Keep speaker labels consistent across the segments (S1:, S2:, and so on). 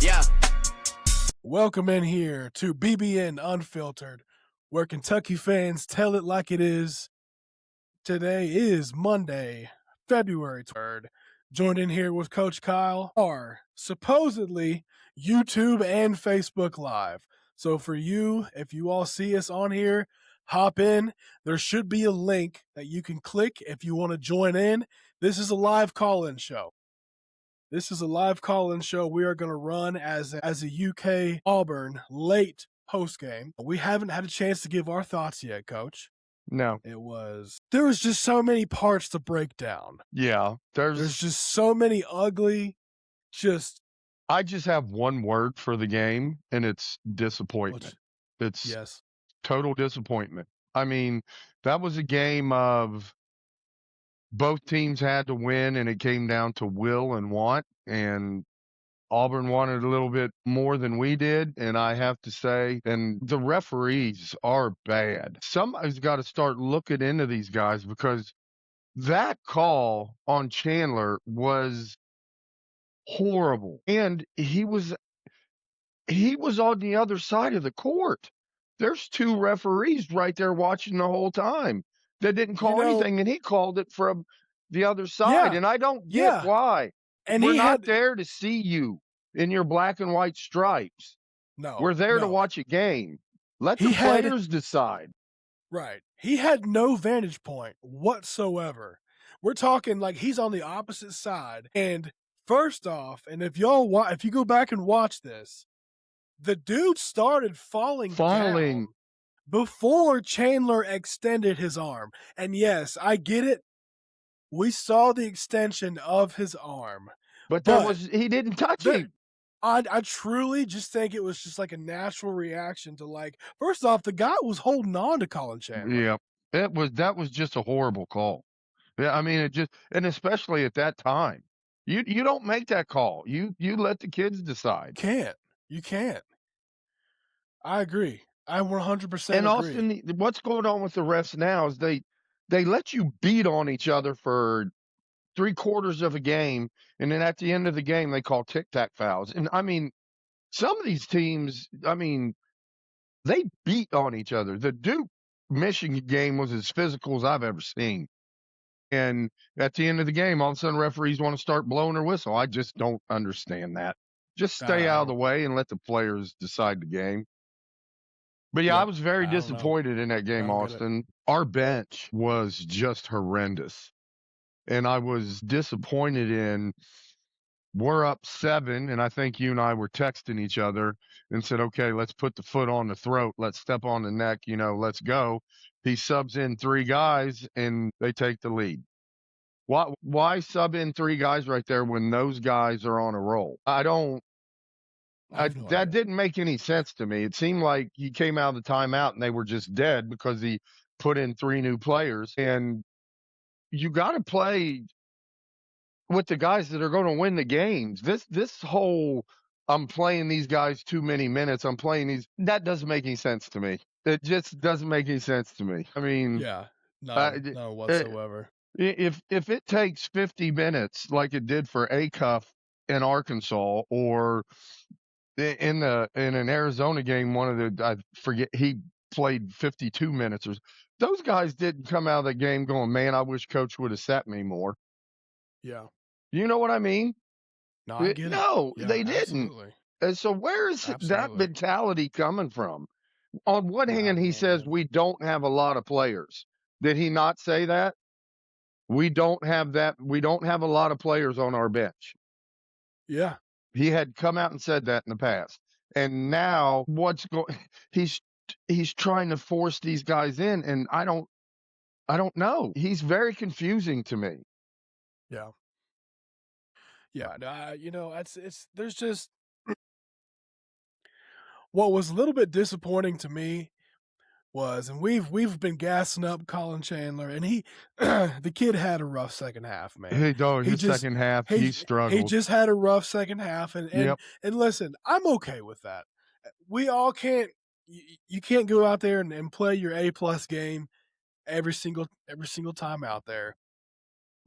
S1: Yeah.
S2: Welcome in here to BBN Unfiltered, where Kentucky fans tell it like it is. Today is Monday, February 3rd. Joined in here with Coach Kyle are supposedly YouTube and Facebook Live. So for you, if you all see us on here, hop in. There should be a link that you can click if you want to join in. This is a live call-in show. This is a live call-in show we are going to run as a UK Auburn late post game. We haven't had a chance to give our thoughts yet, Coach.
S3: No.
S2: There was just so many parts to break down.
S3: Yeah.
S2: There's just so many ugly,
S3: I just have one word for the game, and it's disappointment. It's
S2: yes.
S3: Total disappointment. I mean, that was a game of both teams had to win, and it came down to will and want, and Auburn wanted a little bit more than we did, and I have to say, and the referees are bad. Somebody's got to start looking into these guys, because that call on Chandler was horrible. And he was on the other side of the court. There's two referees right there watching the whole time that didn't call anything, and he called it from the other side. And I don't get why. And we're not there to see you in your black and white stripes.
S2: No.
S3: We're there to watch a game. Let the players decide.
S2: Right. He had no vantage point whatsoever. We're talking like he's on the opposite side. And first off, and if you go back and watch this, the dude started falling down before Chandler extended his arm. And yes, I get it. We saw the extension of his arm.
S3: But he didn't touch him.
S2: I truly just think it was just like a natural reaction to, like, first off, the guy was holding on to Colin Chandler.
S3: Yeah. That was just a horrible call. Yeah, I mean, and especially at that time. You don't make that call. You let the kids decide.
S2: You can't. I agree. I 100%
S3: and
S2: agree.
S3: Austin, what's going on with the refs now is they let you beat on each other for 3/4 of a game, and then at the end of the game they call tic-tac fouls. And I mean, some of these teams, I mean, they beat on each other. The Duke Michigan game was as physical as I've ever seen. And at the end of the game, all of a sudden referees want to start blowing their whistle. I just don't understand that. Just stay out of the way and let the players decide the game. But I was very disappointed in that game, Austin. Our bench was just horrendous. And I was disappointed in, we're up 7, and I think you and I were texting each other and said, okay, let's put the foot on the throat. Let's step on the neck, let's go. He subs in 3 guys, and they take the lead. Why sub in 3 guys right there when those guys are on a roll? That didn't make any sense to me. It seemed like he came out of the timeout and they were just dead because he put in 3 new players. And you got to play with the guys that are going to win the games. This whole, I'm playing these guys too many minutes, that doesn't make any sense to me. It just doesn't make any sense to me. I mean,
S2: no whatsoever.
S3: If it takes 50 minutes like it did for Acuff in Arkansas, or in an Arizona game, I forget, he played 52 minutes, or those guys didn't come out of the game going, man, I wish coach would have sat me more.
S2: Yeah.
S3: You know what I mean?
S2: No, I get it.
S3: No, they didn't.
S2: Absolutely.
S3: And so where is that mentality coming from? On one hand, he says we don't have a lot of players. Did he not say that? We don't have that. We don't have a lot of players on our bench.
S2: Yeah.
S3: He had come out and said that in the past. And now he's trying to force these guys in, and I don't know. He's very confusing to me.
S2: Yeah. Yeah. There's just, what was a little bit disappointing to me was, and we've been gassing up Colin Chandler, and the kid had a rough second half, man.
S3: His second half, he struggled.
S2: He just had a rough second half, and listen, I'm okay with that. We all can't. You can't go out there and play your A+ game every single time out there.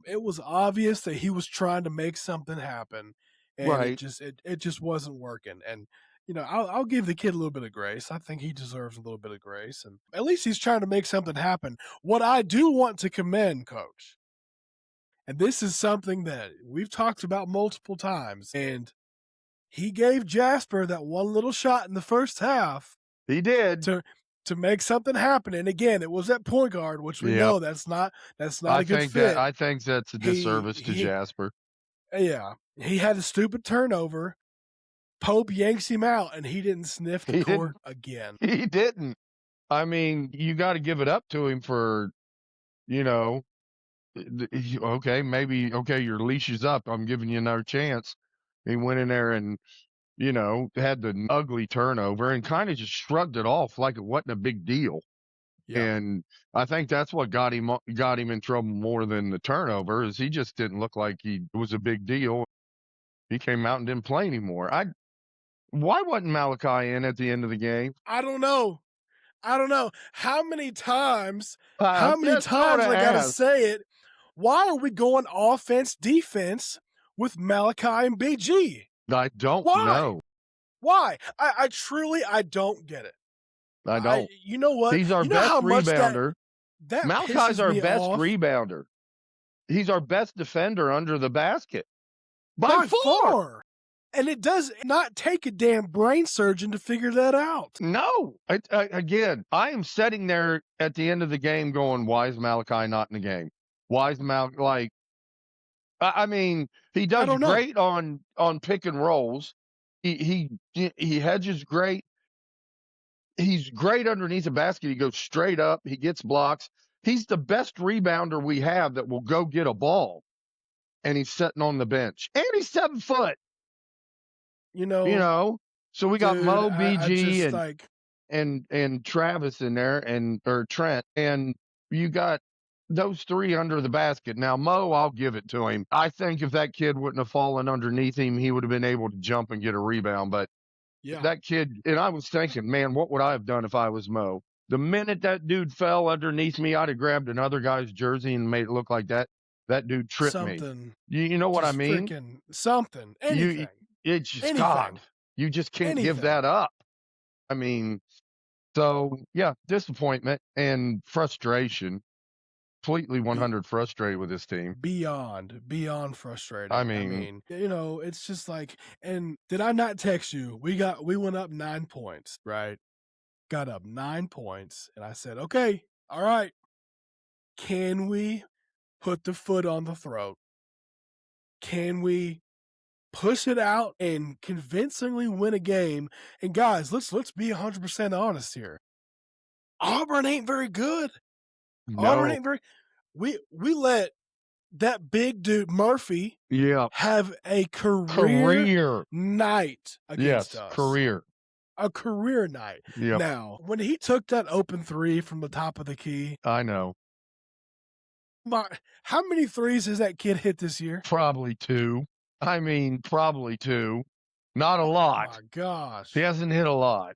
S2: It was obvious that he was trying to make something happen, and
S3: Right.
S2: it just wasn't working. And I'll give the kid a little bit of grace. I think he deserves a little bit of grace, and at least he's trying to make something happen. What I do want to commend, Coach, and this is something that we've talked about multiple times, and he gave Jasper that one little shot in the first half
S3: He did.
S2: to make something happen. And again, it was at point guard, which we
S3: Yep.
S2: know that's not a good fit.
S3: I think that's a disservice to
S2: He
S3: Jasper.
S2: yeah, he had a stupid turnover. Pope yanks him out, and he didn't sniff the
S3: He
S2: court
S3: didn't.
S2: again.
S3: He didn't. I mean, you got to give it up to him for, you know, okay, maybe, okay, your leash is up. I'm giving you another chance. He went in there and, had the ugly turnover and kind of just shrugged it off like it wasn't a big deal.
S2: Yeah,
S3: And I think that's what got him in trouble more than the turnover, is he just didn't look like it was a big deal. He came out and didn't play anymore. Why wasn't Malachi in at the end of the game?
S2: I don't know. How many times?
S3: I
S2: How many
S3: just want
S2: times
S3: to
S2: I got to
S3: ask.
S2: say it? Why are we going offense defense with Malachi and BG?
S3: I don't
S2: Why?
S3: know.
S2: Why? I truly don't get it.
S3: I don't.
S2: You know what?
S3: He's our
S2: You know
S3: best
S2: how much
S3: rebounder.
S2: that
S3: Malachi's
S2: pisses
S3: our
S2: me
S3: best
S2: off
S3: rebounder. He's our best defender under the basket.
S2: by far. And it does not take a damn brain surgeon to figure that out.
S3: No. Again, I am sitting there at the end of the game going, why is Malachi not in the game? Why is Malachi, like, I mean, he
S2: I
S3: does
S2: don't know.
S3: great on pick and rolls. He hedges great. He's great underneath the basket. He goes straight up. He gets blocks. He's the best rebounder we have that will go get a ball. And he's sitting on the bench. And he's 7 foot.
S2: You know,
S3: So we got
S2: dude,
S3: Mo,
S2: I
S3: BG,
S2: just like
S3: and Travis in there, or Trent, and you got those three under the basket. Now Mo, I'll give it to him. I think if that kid wouldn't have fallen underneath him, he would have been able to jump and get a rebound. But
S2: yeah.
S3: that kid, and I was thinking, man, what would I have done if I was Mo? The minute that dude fell underneath me, I'd have grabbed another guy's jersey and made it look like that dude tripped me.
S2: Something.
S3: You know what I
S2: Just
S3: mean?
S2: freaking something.
S3: You,
S2: Anything.
S3: it's just
S2: Anything.
S3: God. You just can't give
S2: Anything.
S3: that up. I mean, so yeah, disappointment and frustration. Completely 100 frustrated with this team.
S2: Beyond frustrating.
S3: I mean,
S2: it's just like, and did I not text you? We went up 9 points, right? Got up 9 points, and I said, okay, all right. Can we put the foot on the throat? Can we push it out and convincingly win a game? And guys, let's be 100% honest here. Auburn ain't very good. Auburn
S3: no,
S2: ain't very. We let that big dude Murphy
S3: yeah,
S2: have a career night against
S3: yes,
S2: us.
S3: career.
S2: A career night.
S3: Yep.
S2: Now, when he took that open three from the top of the key,
S3: I know.
S2: how many threes has that kid hit this year?
S3: Probably 2. I mean, probably 2. Not a lot.
S2: My gosh.
S3: He hasn't hit a lot.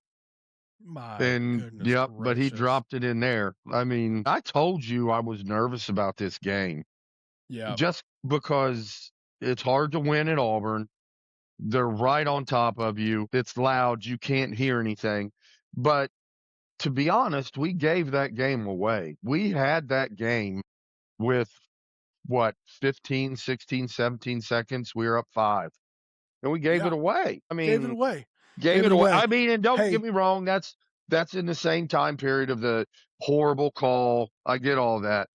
S2: My
S3: And
S2: goodness
S3: yep,
S2: gracious.
S3: but he dropped it in there. I mean, I told you I was nervous about this game.
S2: Yeah.
S3: Just because it's hard to win at Auburn. They're right on top of you. It's loud. You can't hear anything. But to be honest, we gave that game away. We had that game with what, 15, 16, 17 seconds. We were up 5. And we gave it away. I mean,
S2: Gave it away.
S3: Gave it away. I mean, and don't get me wrong, that's in the same time period of the horrible call. I get all that.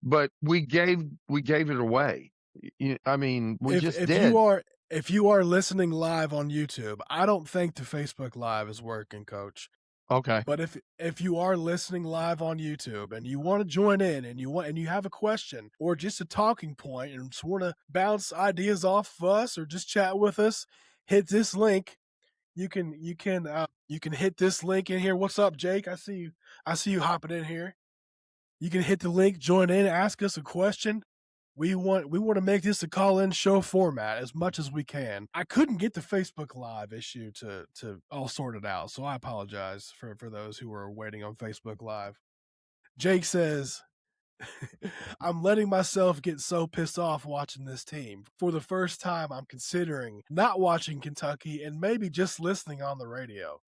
S3: But we gave it away. I mean, we just did.
S2: If you are listening live on YouTube, I don't think the Facebook Live is working, Coach.
S3: Okay.
S2: But if you are listening live on YouTube and you want to join in and you have a question or just a talking point and just want to bounce ideas off of us or just chat with us, hit this link. You can hit this link in here. What's up, Jake? I see you hopping in here. You can hit the link, join in, ask us a question. We want to make this a call-in show format as much as we can. I couldn't get the Facebook Live issue to all sorted out, so I apologize for those who were waiting on Facebook Live. Jake says, I'm letting myself get so pissed off watching this team. For the first time, I'm considering not watching Kentucky and maybe just listening on the radio.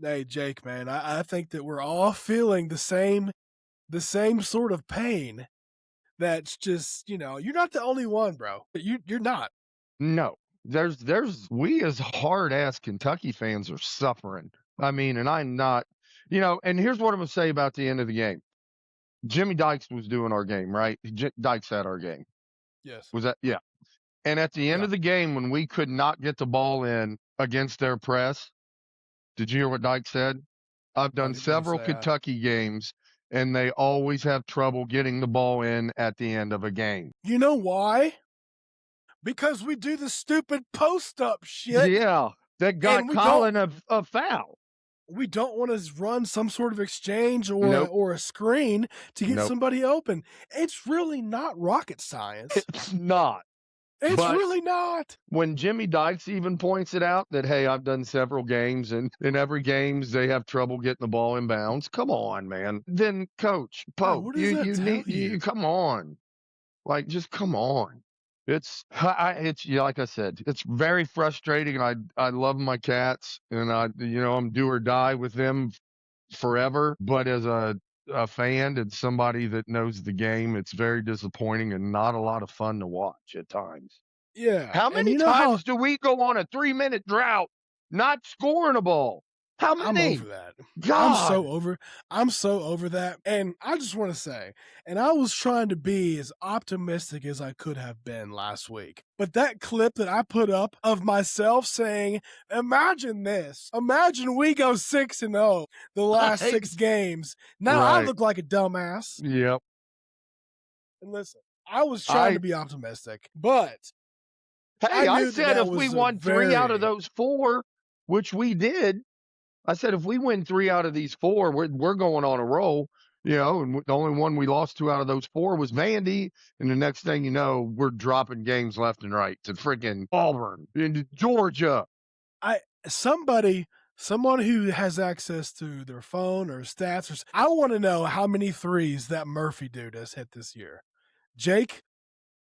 S2: Hey, Jake, man, I think that we're all feeling the same sort of pain. That's just, you're not the only one, bro. You're not.
S3: No, we as hard ass Kentucky fans are suffering. I mean, and I'm not, and here's what I'm going to say about the end of the game. Jimmy Dykes was doing our game, right? Dykes had our game.
S2: Yes.
S3: Was that? Yeah. And at the end of the game, when we could not get the ball in against their press, did you hear what Dykes said? I've done several Kentucky games, and they always have trouble getting the ball in at the end of a game.
S2: You know why? Because we do the stupid post-up shit.
S3: Yeah, that got Colin a foul.
S2: We don't want to run some sort of exchange or a screen to get somebody open. It's really not rocket science.
S3: It's not.
S2: It's really not.
S3: When Jimmy Dykes even points it out that, hey, I've done several games, and in every games they have trouble getting the ball in bounds. Come on, man. Then Coach Pope, you come on. Like, just come on. It's like I said, it's very frustrating. I love my cats, and I'm do or die with them forever. But as a fan and somebody that knows the game, it's very disappointing and not a lot of fun to watch at times.
S2: Yeah.
S3: How many times do we go on a 3-minute drought not scoring a ball? How many?
S2: I'm over that.
S3: God.
S2: I'm so over that. And I just want to say, and I was trying to be as optimistic as I could have been last week. But that clip that I put up of myself saying, imagine this. Imagine we go 6-0 the last 6 games. Now I look like a dumbass.
S3: Yep.
S2: And listen, I was trying to be optimistic, but
S3: hey, I said if we won 3 out of those 4, which we did, I said, if we win 3 out of these 4, we're going on a roll, and the only one we lost 2 out of those 4 was Vandy. And the next thing you know, we're dropping games left and right to freaking Auburn into Georgia.
S2: Someone who has access to their phone or stats, I want to know how many threes that Murphy dude has hit this year. Jake,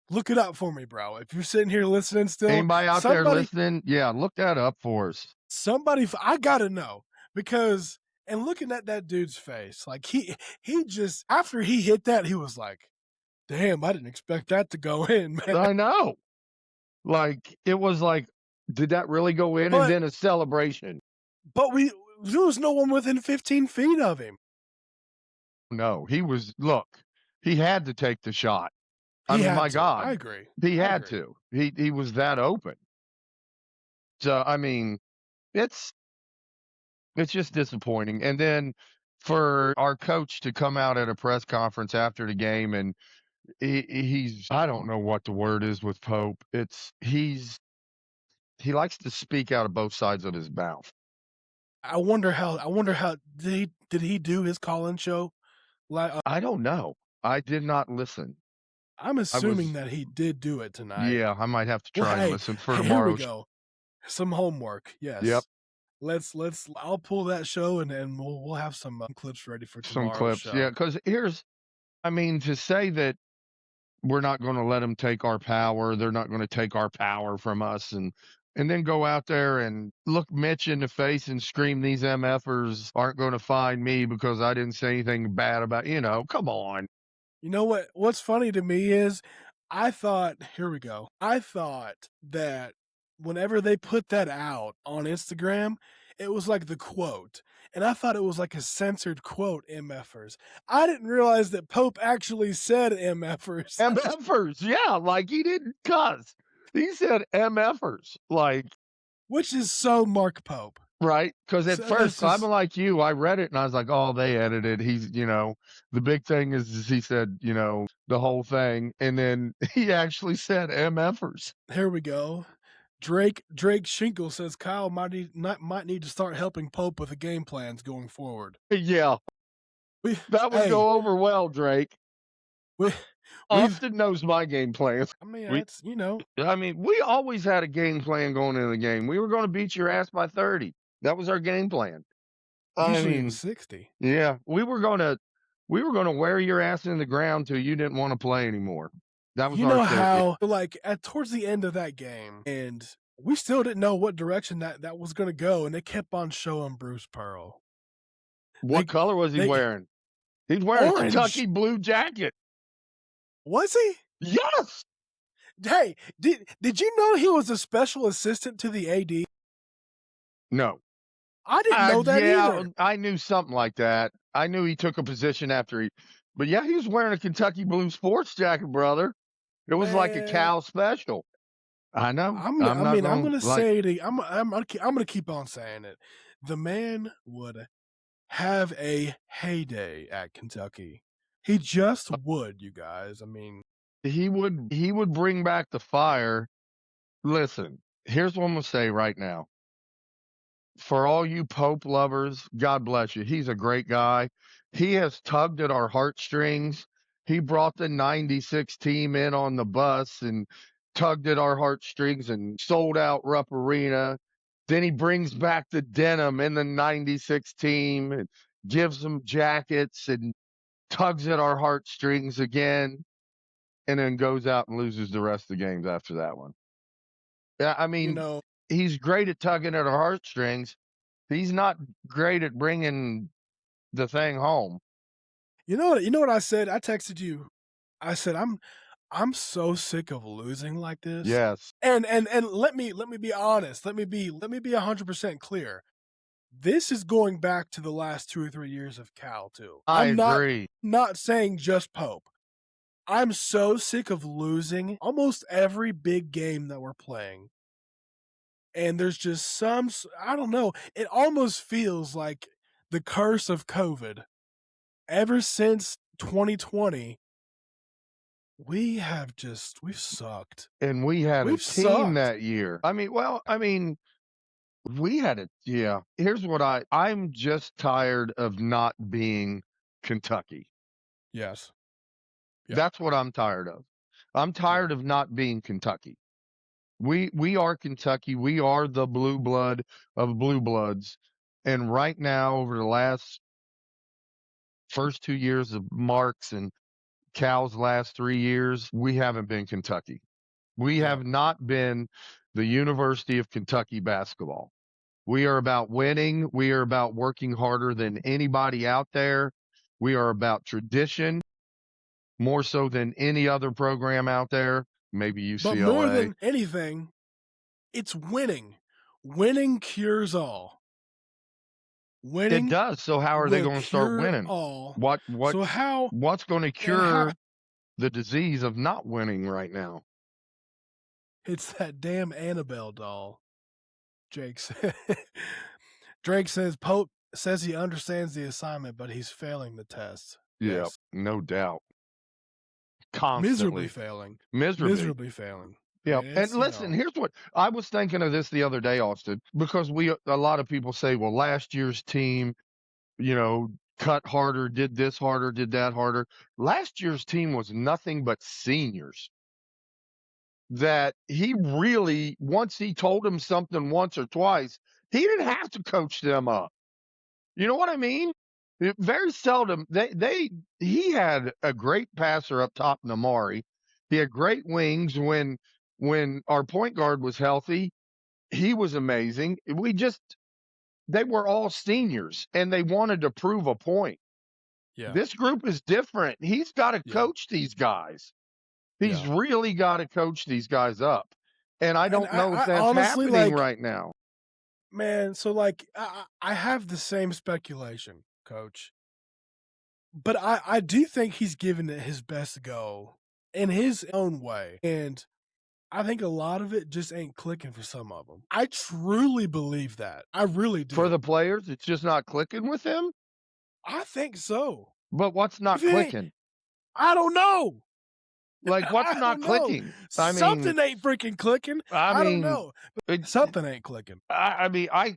S2: look it up for me, bro. If you're sitting here listening still.
S3: Anybody out there listening? Yeah, look that up for us.
S2: I gotta know, because, and looking at that dude's face, like he just, after he hit that, he was like, damn, I didn't expect that to go in, man.
S3: I know. Like, it was like, did that really go in? And then a celebration.
S2: But there was no one within 15 feet of him.
S3: No, he had to take the shot. I mean, my God.
S2: I agree.
S3: He had to. He was that open. So, I mean, it's just disappointing. And then for our coach to come out at a press conference after the game, and he's, I don't know what the word is with Pope. He likes to speak out of both sides of his mouth.
S2: I wonder how did he do his call-in show?
S3: I don't know. I did not listen.
S2: I'm assuming that he did do it tonight.
S3: Yeah, I might have to try and listen for tomorrow.
S2: Here we go. Some homework. Yes.
S3: Yep.
S2: I'll pull that show and we'll have some clips ready for tomorrow's
S3: some clips.
S2: show.
S3: Yeah, because to say that we're not going to let them take our power, they're not going to take our power from us, and then go out there and look Mitch in the face and scream, these MFers aren't going to find me because I didn't say anything bad about, come on.
S2: You know what's funny to me is I thought that whenever they put that out on Instagram, it was like the quote. And I thought it was like a censored quote, MFers. I didn't realize that Pope actually said MFers.
S3: MFers, yeah, like he didn't cuss. He said MFers, like.
S2: Which is so Mark Pope.
S3: Right? Because at first, I'm like you, I read it and I was like, oh, they edited. He's, the big thing is he said, the whole thing. And then he actually said MFers.
S2: Here we go. Drake Shinkle says Kyle might need to start helping Pope with the game plans going forward.
S3: Yeah. That would go over well, Drake. Austin knows my game plan.
S2: I mean,
S3: we always had a game plan going into the game. We were going to beat your ass by 30. That was our game plan.
S2: Usually 60.
S3: Yeah, we were going to We were going to wear your ass in the ground till you didn't want to play anymore. That was
S2: You
S3: our
S2: know
S3: statement.
S2: how, like, towards the end of that game, and we still didn't know what direction that was going to go, and they kept on showing Bruce Pearl.
S3: What color was he
S2: They
S3: wearing? He's wearing a
S2: orange.
S3: Kentucky blue jacket.
S2: Was he?
S3: Yes.
S2: Hey, did you know he was a special assistant to the AD?
S3: No.
S2: I didn't know that either.
S3: I knew something like that. I knew he took a position but yeah, he was wearing a Kentucky blue sports jacket, brother. It was like a
S2: Man,
S3: Cal special. I know.
S2: I'm
S3: I'm not
S2: I'm
S3: going
S2: gonna
S3: to like,
S2: say it. I'm gonna keep on saying it. The man would have a heyday at Kentucky. He just would, you guys. I mean,
S3: he would bring back the fire. Listen, here's what I'm going to say right now. For all you Pope lovers, God bless you. He's a great guy. He has tugged at our heartstrings. He brought the 96 team in on the bus and tugged at our heartstrings and sold out Rupp Arena. Then he brings back the denim in the 96 team and gives them jackets and tugs at our heartstrings again, and then goes out and loses the rest of the games after that one. Yeah, I
S2: you
S3: mean,
S2: know,
S3: he's great at tugging at our heartstrings. He's not great at bringing the thing home.
S2: you know what I said? I texted you. I said I'm so sick of losing like this.
S3: Yes,
S2: And let me be honest. Let me be 100% clear. This is going back to the last 2 or 3 years of Cal too.
S3: I
S2: I'm
S3: agree.
S2: not saying just Pope. I'm so sick of losing almost every big game that we're playing. And there's just I don't know. It almost feels like the curse of COVID. Ever since 2020, we've sucked.
S3: And we had a
S2: We've
S3: team
S2: sucked.
S3: that year. We had it. Yeah. Here's what I'm just tired of not being Kentucky.
S2: Yes. Yeah.
S3: That's what I'm tired of. I'm tired of not being Kentucky. We are Kentucky. We are the blue blood of blue bloods. And right now, over the last first 2 years of Mark's and Cal's last 3 years, we haven't been Kentucky. We
S2: Yeah.
S3: have not been the University of Kentucky basketball. We are about winning. We are about working harder than anybody out there. We are about tradition more so than any other program out there, maybe
S2: But more
S3: UCLA.
S2: than anything, it's winning. Winning cures all.
S3: It
S2: Winning
S3: does. So how are they
S2: will
S3: going to start
S2: cure
S3: winning?
S2: all.
S3: What's
S2: So how
S3: what's going to
S2: and how
S3: cure the disease of not winning right now?
S2: it's that damn Annabelle doll. Jake said. Drake says Pope says he understands the assignment, but he's failing the test.
S3: Yeah,
S2: Yes.
S3: no doubt.
S2: Miserably
S3: Constantly.
S2: failing.
S3: Miserably.
S2: Failing. I
S3: Yeah.
S2: mean,
S3: And
S2: it's,
S3: listen, here's what I was thinking of this the other day, Austin, because a lot of people say, well, last year's team, cut harder, did this harder, did that harder. Last year's team was nothing but seniors that he really, once he told them something once or twice, he didn't have to coach them up. You know what I mean? Very seldom he had a great passer up top in Amari. He had great wings when our point guard was healthy. He was amazing. They were all seniors and they wanted to prove a point.
S2: yeah.
S3: This group is different. He's got to
S2: Yeah.
S3: coach these guys. He's
S2: Yeah.
S3: really got to coach these guys up. And I don't know if
S2: I
S3: that's
S2: honestly,
S3: happening right now.
S2: Man, so I have the same speculation, coach. But I do think he's given it his best go in his own way. And I think a lot of it just ain't clicking for some of them. I truly believe that. I really do.
S3: For the players, it's just not clicking with him.
S2: I think so.
S3: But what's not clicking?
S2: I don't know.
S3: Like, what's not clicking?
S2: Something ain't freaking clicking. I don't know. Something ain't clicking.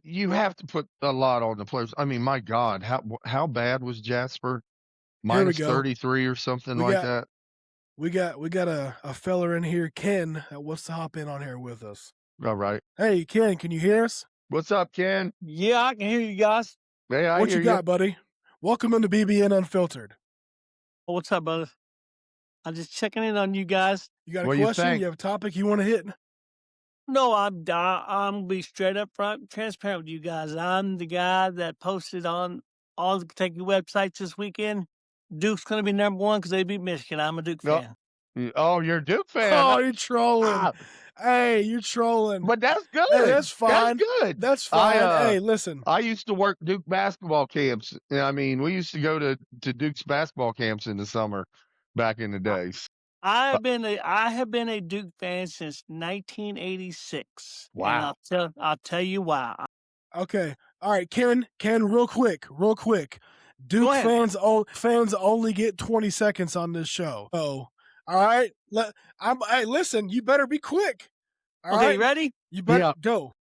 S3: You have to put a lot on the players. I mean, my God, how bad was Jasper? Minus 33 or something like that.
S2: We got a feller in here, Ken, that wants to hop in on here with us.
S3: All right.
S2: Hey, Ken, can you hear us?
S3: What's up, Ken?
S1: Yeah, I can hear you guys.
S3: Hey,
S2: What you got, buddy? Welcome into BBN Unfiltered.
S1: What's up, brother? I'm just checking in on you guys.
S2: You got a
S3: What do you
S2: question?
S3: think?
S2: You have a topic you want to hit?
S1: No, I'm gonna be straight up front, transparent with you guys. I'm the guy that posted on all the Kentucky websites this weekend. Duke's gonna be number one because they beat Michigan. I'm a Duke
S3: No.
S1: fan.
S3: Oh, you're a Duke fan.
S2: Oh, you're trolling.
S3: Ah,
S2: Hey, you're trolling.
S3: but that's good.
S2: Hey, that's fine.
S3: That's good.
S2: That's fine. Hey, listen.
S3: I used to work Duke basketball camps. I mean, we used to go to Duke's basketball camps in the summer back in the days.
S1: I have been a Duke fan since 1986. And
S3: Wow.
S1: I'll tell you why.
S2: Okay. All right, Ken, real quick. Duke fans only get 20 seconds on this show. Oh, all right. Hey, listen, you better be quick. All
S1: Okay,
S2: right?
S1: you ready?
S2: You better
S3: Yeah.
S2: go.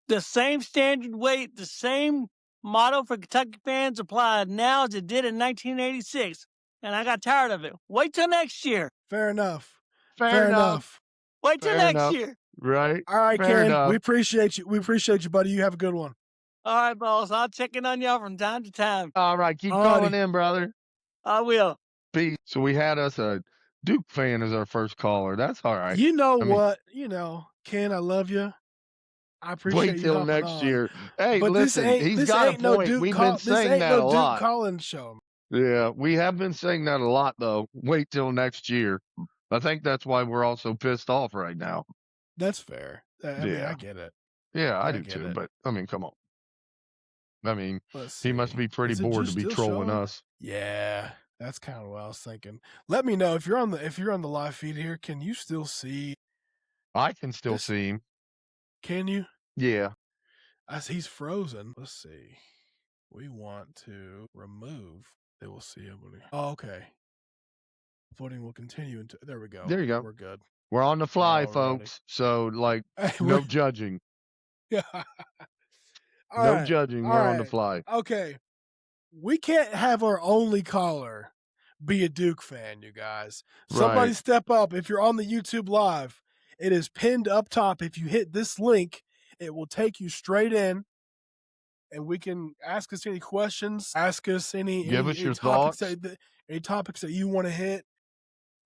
S1: The same standard weight, the same motto for Kentucky fans applied now as it did in 1986. And I got tired of it. Wait till next year.
S2: Fair enough.
S3: Fair enough.
S1: Wait till
S3: Fair
S1: next
S3: enough.
S1: year.
S3: Right.
S2: All right,
S3: Fair
S2: Ken.
S3: enough.
S2: We appreciate you. We appreciate you, buddy. You have a good one.
S1: All right, boss. I'll check in on y'all from time to time.
S3: All right. Keep
S2: Alrighty.
S3: calling in, brother.
S1: I will.
S3: Peace. So we had us a Duke fan as our first caller. That's all right.
S2: You know
S3: I mean-
S2: what? Ken, I love you. I appreciate
S3: Wait
S2: you
S3: till
S2: hopping
S3: next
S2: on.
S3: year. Hey,
S2: But
S3: listen, he's
S2: this
S3: got
S2: ain't
S3: a
S2: no
S3: point.
S2: Duke
S3: We've been saying that a lot.
S2: Duke Collins show.
S3: Yeah, we have been saying that a lot, though. Wait till next year. I think that's why we're all so pissed off right now.
S2: That's fair. I mean, I get it.
S3: Yeah, I do
S2: get
S3: too.
S2: it.
S3: But I mean, come on. I mean,
S2: Let's
S3: he must
S2: see.
S3: be pretty
S2: Is it
S3: bored
S2: just
S3: to be
S2: still
S3: trolling
S2: showing?
S3: us.
S2: Yeah, that's kind of what I was thinking. Let me know if you're on the live feed here. Can you still see?
S3: I can still see him.
S2: Can you?
S3: Yeah.
S2: As he's frozen. Let's see. We want to remove. They will see him. Oh, okay. Voting will continue until. There we go.
S3: There you go.
S2: We're good.
S3: We're on the fly,
S2: Alrighty.
S3: folks. So, like,
S2: Hey,
S3: no judging.
S2: Yeah.
S3: No judging. We're on the fly.
S2: Okay. We can't have our only caller be a Duke fan, you guys. Somebody
S3: Right.
S2: step up. If you're on the YouTube live, it is pinned up top. If you hit this link, it will take you straight in, and we can ask us any questions. Ask us any
S3: your
S2: topics
S3: thoughts.
S2: any topics that you want to hit.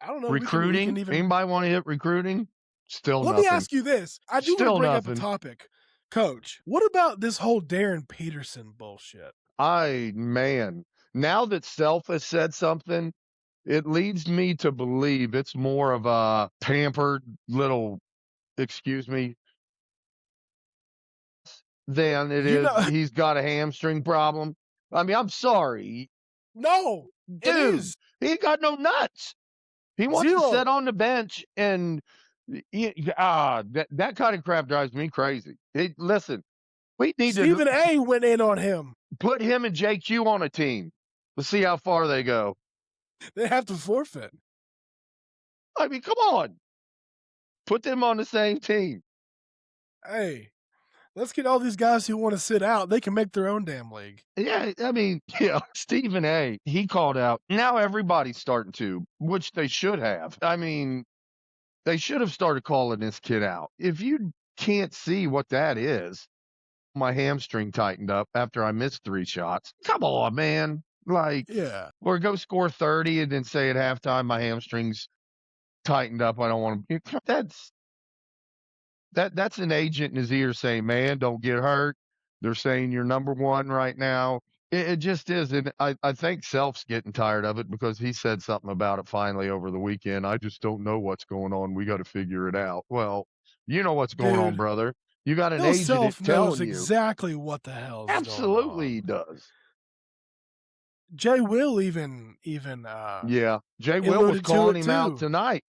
S2: I don't know.
S3: Recruiting.
S2: We can even.
S3: Anybody want to hit recruiting? Still
S2: Let
S3: nothing.
S2: me ask you this. I do want
S3: Still
S2: to bring
S3: nothing.
S2: up a topic. Coach, what about this whole Darren Peterson bullshit?
S3: Man, now that Self has said something, it leads me to believe it's more of a pampered little, excuse me, than it is he's got a hamstring problem. I mean, I'm sorry.
S2: No,
S3: Dude,
S2: it is.
S3: He ain't got no nuts. He wants to sit on the bench and that kind of crap drives me crazy. Listen, we need
S2: Stephen A went in on him.
S3: Put him and JQ on a team. Let's see how far they go.
S2: They have to forfeit.
S3: I mean, come on. Put them on the same team.
S2: Hey, let's get all these guys who want to sit out. They can make their own damn league.
S3: Yeah, I mean, Stephen A, he called out. Now everybody's starting to, which they should have. I mean, they should have started calling this kid out. If you can't see what that is, my hamstring tightened up after I missed 3 shots. Come on, man. Like,
S2: yeah.
S3: Or go score 30 and then say at halftime my hamstrings tightened up. I don't want to. That's an agent in his ear saying, man, don't get hurt. They're saying you're number one right now. It just is. And I think Self's getting tired of it because he said something about it finally over the weekend. I just don't know what's going on. We got to figure it out. Well, you know what's going on, brother. You got an agent
S2: Self
S3: that tells
S2: knows exactly what the hell.
S3: Absolutely, he does.
S2: Jay Will even
S3: yeah. Jay Will was calling him out tonight.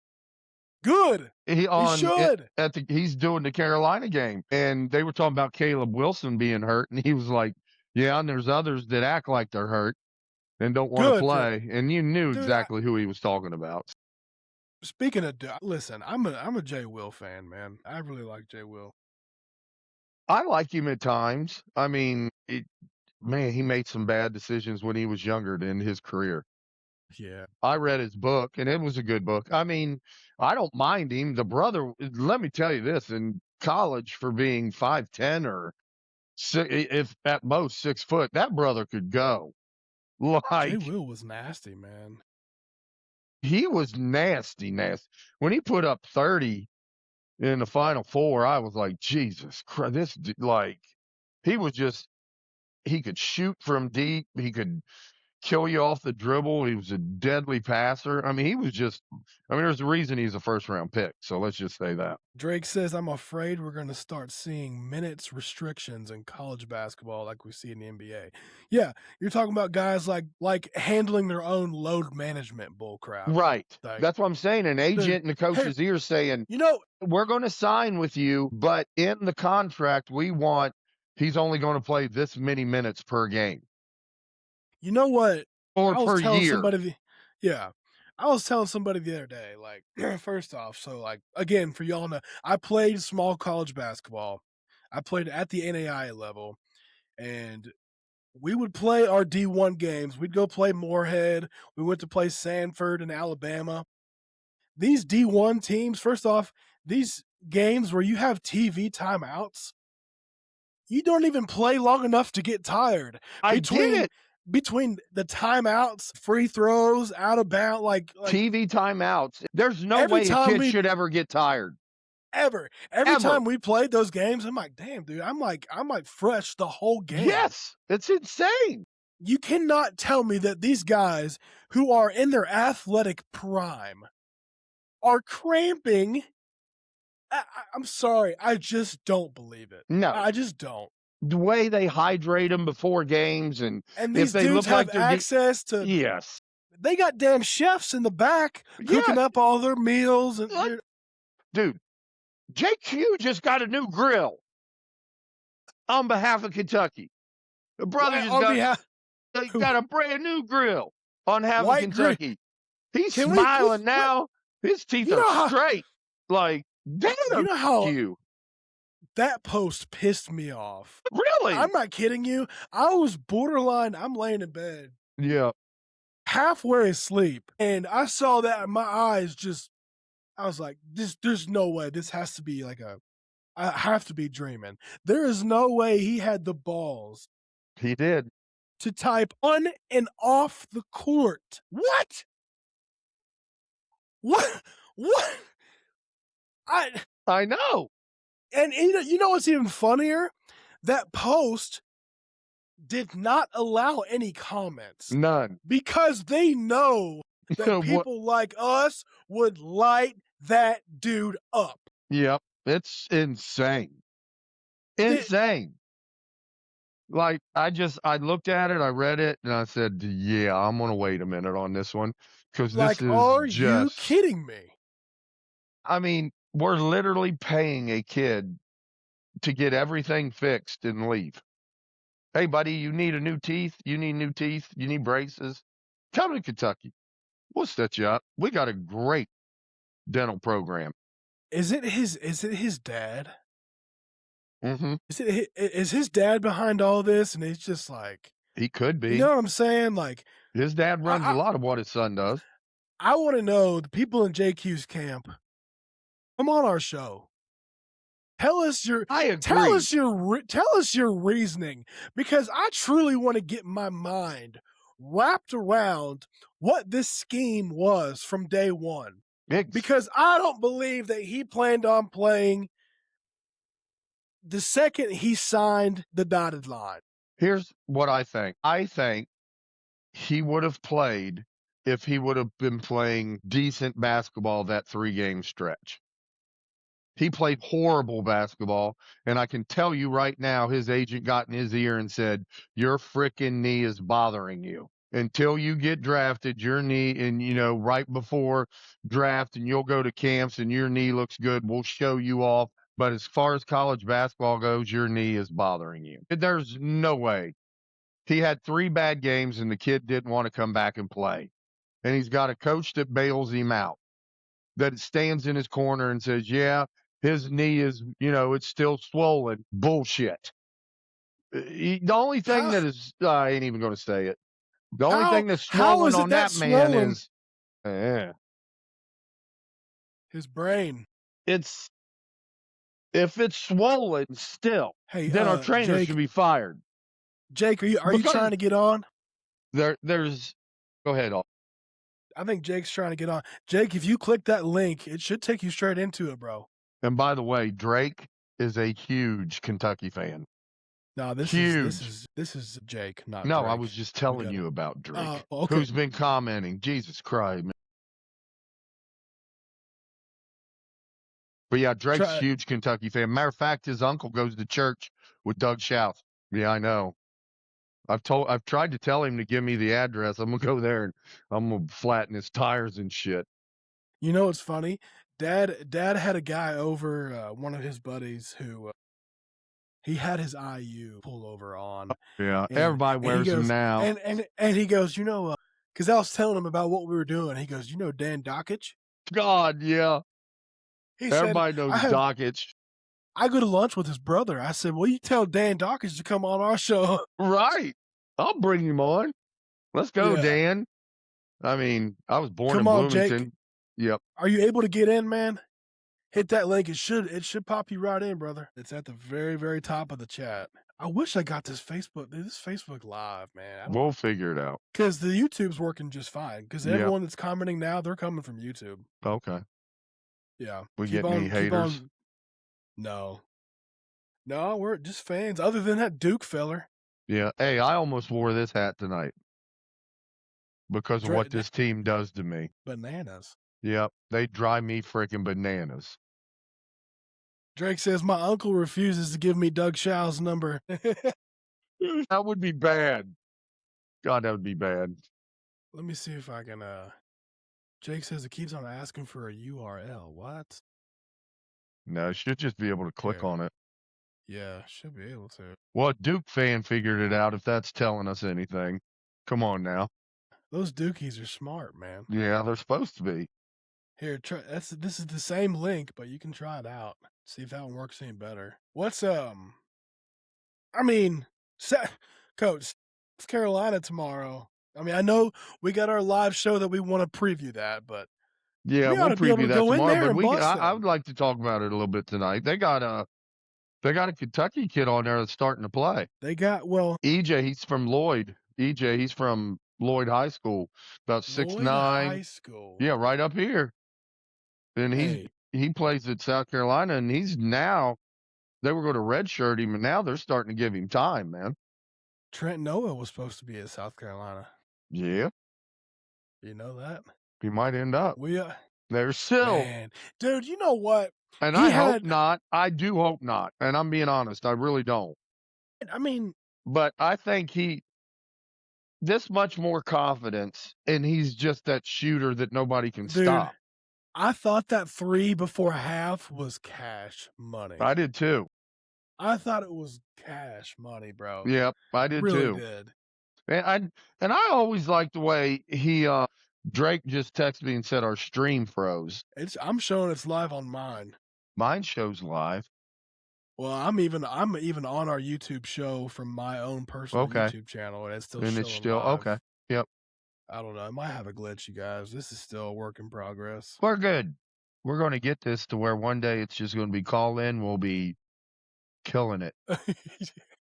S2: Good.
S3: He should. He's doing the Carolina game, and they were talking about Caleb Wilson being hurt, and he was like, "Yeah, and there's others that act like they're hurt and don't want to play." And you knew exactly who he was talking about.
S2: Speaking of, listen, I'm a Jay Will fan, man. I really like Jay Will.
S3: I like him at times. I mean, man, he made some bad decisions when he was younger in his career.
S2: Yeah.
S3: I read his book, and it was a good book. I mean, I don't mind him. The brother, let me tell you this, in college for being 5'10" or if at most 6 foot, that brother could go.
S2: Jay Will was nasty, man.
S3: he was nasty. When he put up 30 in the Final Four, I was like, Jesus Christ, he was just, he could shoot from deep. He could kill you off the dribble. He was a deadly passer. I mean, there's a reason he's a first-round pick. So let's just say that.
S2: Drake says, I'm afraid we're going to start seeing minutes restrictions in college basketball like we see in the NBA. Yeah, you're talking about guys like handling their own load management bullcrap.
S3: Right.
S2: Like,
S3: that's what I'm saying. An agent in the coach's ear saying, we're going to sign with you, but in the contract, he's only going to play this many minutes per game.
S2: You know what?
S3: Or per year.
S2: I was telling somebody the other day, like, first off, so like, again, for y'all know, I played small college basketball. I played at the NAIA level, and we would play our D1 games. We'd go play Moorhead. We went to play Sanford in Alabama. These D1 teams, first off, these games where you have TV timeouts, you don't even play long enough to get tired. Between the timeouts, free throws, out of bounds, like
S3: TV timeouts, there's no way a kid should ever get tired.
S2: Every time we played those games, I'm like, damn, dude, I'm like fresh the whole game.
S3: Yes, it's insane.
S2: You cannot tell me that these guys who are in their athletic prime are cramping. I'm sorry, I just don't believe it.
S3: No,
S2: I just don't.
S3: The way they hydrate them before games, and
S2: these
S3: if they
S2: dudes
S3: look
S2: have
S3: like they're
S2: access to.
S3: Yes,
S2: they got damn chefs in the back cooking up all their meals. And
S3: dude, JQ just got a new grill on behalf of Kentucky. The brother just got a brand new grill on behalf of Kentucky. He's smiling now. His teeth are straight. Like, damn,
S2: you know how
S3: you.
S2: That post pissed me off.
S3: Really?
S2: I'm not kidding you. I was borderline. I'm laying in bed.
S3: Yeah.
S2: Halfway asleep. And I saw that and my eyes I was like, there's no way. This has to be I have to be dreaming. There is no way he had the balls.
S3: He did.
S2: To type on and off the court. What?
S3: I know.
S2: And you know what's even funnier? That post did not allow any comments.
S3: None.
S2: Because they know that people like us would light that dude up.
S3: Yep. It's insane. Insane. Like, I looked at it, I read it, and I said, yeah, I'm going to wait a minute on this one. Because this is
S2: are you kidding me?
S3: I mean, we're literally paying a kid to get everything fixed and leave. Hey, buddy, you need a new teeth? You need new teeth? You need braces? Come to Kentucky. We'll set you up. We got a great dental program.
S2: Is it his dad?
S3: Mm-hmm.
S2: Is his dad behind all this? And it's just like,
S3: he could be.
S2: You know what I'm saying? Like,
S3: his dad runs a lot of what his son does.
S2: I want to know the people in JQ's camp. Come on our show. Tell us your reasoning, because I truly want to get my mind wrapped around what this scheme was from day one. Because I don't believe that he planned on playing the second he signed the dotted line.
S3: Here's what I think. I think he would have played if he would have been playing decent basketball that 3-game stretch. He played horrible basketball, and I can tell you right now, his agent got in his ear and said, your freaking knee is bothering you. Until you get drafted, your knee, and, right before draft, and you'll go to camps, and your knee looks good, we'll show you off. But as far as college basketball goes, your knee is bothering you. There's no way. He had 3 bad games, and the kid didn't want to come back and play. And he's got a coach that bails him out, that stands in his corner and says, yeah, his knee is, it's still swollen. Bullshit. The only thing that is, I ain't even going to say it. The only thing that's swollen on that man is
S2: his brain.
S3: If it's swollen still, then our trainer should be fired.
S2: Jake, are you trying to get on?
S3: There's, go ahead.
S2: I think Jake's trying to get on. Jake, if you click that link, it should take you straight into it, bro.
S3: And by the way, Drake is a huge Kentucky fan.
S2: No, this
S3: Huge.
S2: is Jake, not
S3: No,
S2: Drake.
S3: I was just telling you about Drake.
S2: Okay.
S3: Who's been commenting. Jesus Christ, man. But yeah, Drake's a huge Kentucky fan. Matter of fact, his uncle goes to church with Doug Schauf. Yeah, I know. I've tried to tell him to give me the address. I'm gonna go there and I'm gonna flatten his tires and shit.
S2: You know what's funny? Dad had a guy over, one of his buddies who he had his IU pull over on.
S3: Yeah, everybody wears them now.
S2: And he goes, because I was telling him about what we were doing. He goes, Dan Dockich?
S3: God, yeah. Everybody knows Dockich.
S2: I go to lunch with his brother. I said, well, you tell Dan Dockich to come on our show.
S3: Right. I'll bring him on. Let's go, Dan. I mean, I was born in Bloomington.
S2: Jake.
S3: Yep.
S2: Are you able to get in, man? Hit that link. It should pop you right in, brother. It's at the very, very top of the chat. I wish I got this Facebook Live, man.
S3: We'll figure it out.
S2: Because the YouTube's working just fine. Because everyone that's commenting now, they're coming from YouTube.
S3: Okay.
S2: Yeah.
S3: We get any haters?
S2: No, we're just fans. Other than that Duke feller.
S3: Yeah. Hey, I almost wore this hat tonight because of what this team does to me.
S2: Bananas.
S3: Yep. They drive me freaking bananas.
S2: Drake says, my uncle refuses to give me Doug Schau's number.
S3: That would be bad. God, that would be bad.
S2: Let me see if I can, Jake says it keeps on asking for a URL. What?
S3: No, should just be able to click on it.
S2: Yeah, should be able to.
S3: Well, a Duke fan figured it out, if that's telling us anything. Come on now.
S2: Those Dukies are smart, man.
S3: Yeah, they're supposed to be.
S2: Here, this is the same link, but you can try it out. See if that one works any better. What's Coach, South Carolina tomorrow. I mean, I know we got our live show that we want to preview that, but
S3: yeah, we'll preview that tomorrow. But I would like to talk about it a little bit tonight. They got a Kentucky kid on there that's starting to play.
S2: They got
S3: EJ. He's from Lloyd. EJ. He's from Lloyd High School. About 6'9".
S2: High School.
S3: Yeah, right up here. And he plays at South Carolina, and he's now. They were going to redshirt him, and now they're starting to give him time, man.
S2: Trent Noah was supposed to be at South Carolina.
S3: Yeah.
S2: You know that?
S3: He might end up. There's still.
S2: Man. Dude, you know what?
S3: And I hope not. I do hope not. And I'm being honest. I really don't.
S2: I mean.
S3: But I think this much more confidence, and he's just that shooter that nobody can stop.
S2: I thought that 3 before half was cash money.
S3: I did too.
S2: I thought it was cash money, bro.
S3: Yep, I did
S2: really
S3: too.
S2: Did.
S3: And I always liked the way Drake just texted me and said our stream froze.
S2: I'm showing it's live on mine.
S3: Mine shows live.
S2: Well, I'm even on our YouTube show from my own personal YouTube channel, and it's still live.
S3: Okay. Yep.
S2: I don't know. It might have a glitch, you guys. This is still a work in progress.
S3: We're good. We're going to get this to where one day it's just going to be call in. We'll be killing it.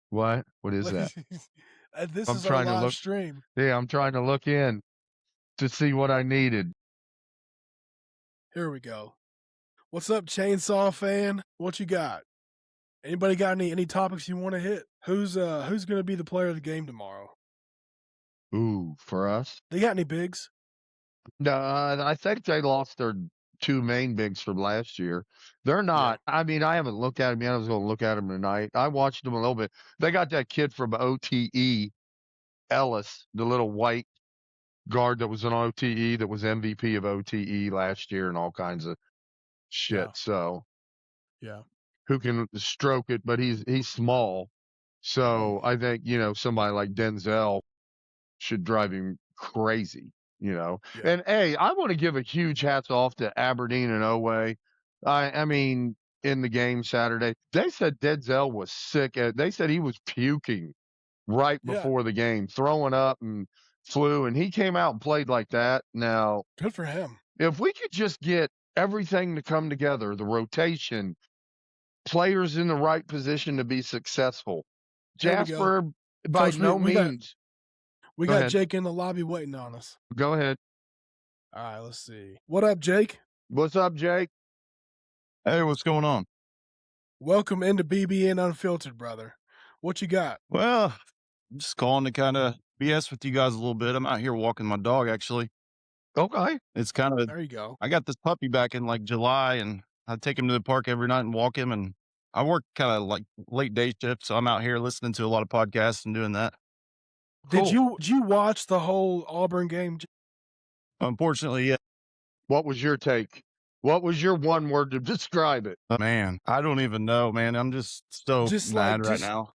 S3: What? What is that?
S2: This is our live stream.
S3: Yeah, I'm trying to look in to see what I needed.
S2: Here we go. What's up, Chainsaw fan? What you got? Anybody got any topics you want to hit? Who's going to be the player of the game tomorrow?
S3: Ooh, for us?
S2: They got any bigs?
S3: No, I think they lost their 2 main bigs from last year. They're not. Yeah. I mean, I haven't looked at them yet. I was going to look at them tonight. I watched them a little bit. They got that kid from OTE, Ellis, the little white guard that was on OTE, that was MVP of OTE last year and all kinds of shit.
S2: Yeah.
S3: So,
S2: yeah,
S3: who can stroke it, but he's small. So I think, somebody like Denzel should drive him crazy, Yeah. And hey, I want to give a huge hats off to Aberdeen and Oweh. I mean, in the game Saturday, they said Denzel was sick. They said he was puking right before the game, throwing up and flu, and he came out and played like that. Now,
S2: good for him.
S3: If we could just get everything to come together, the rotation, players in the right position to be successful. Jasper, by no means.
S2: We got Jake in the lobby waiting on us.
S3: Go ahead.
S2: All right, let's see. What up, Jake?
S3: What's up, Jake?
S4: Hey, what's going on?
S2: Welcome into BBN Unfiltered, brother. What you got?
S4: Well, I'm just calling to kind of BS with you guys a little bit. I'm out here walking my dog, actually.
S3: Okay.
S4: It's kind of,
S2: There you go.
S4: I got this puppy back in like July, and I take him to the park every night and walk him. And I work kind of like late day shift, so I'm out here listening to a lot of podcasts and doing that.
S2: Did
S3: Cool.
S2: you watch the whole Auburn game?
S4: Unfortunately, yeah.
S3: What was your take? What was your one word to describe it?
S4: Man, I don't even know, man. I'm just so mad right now.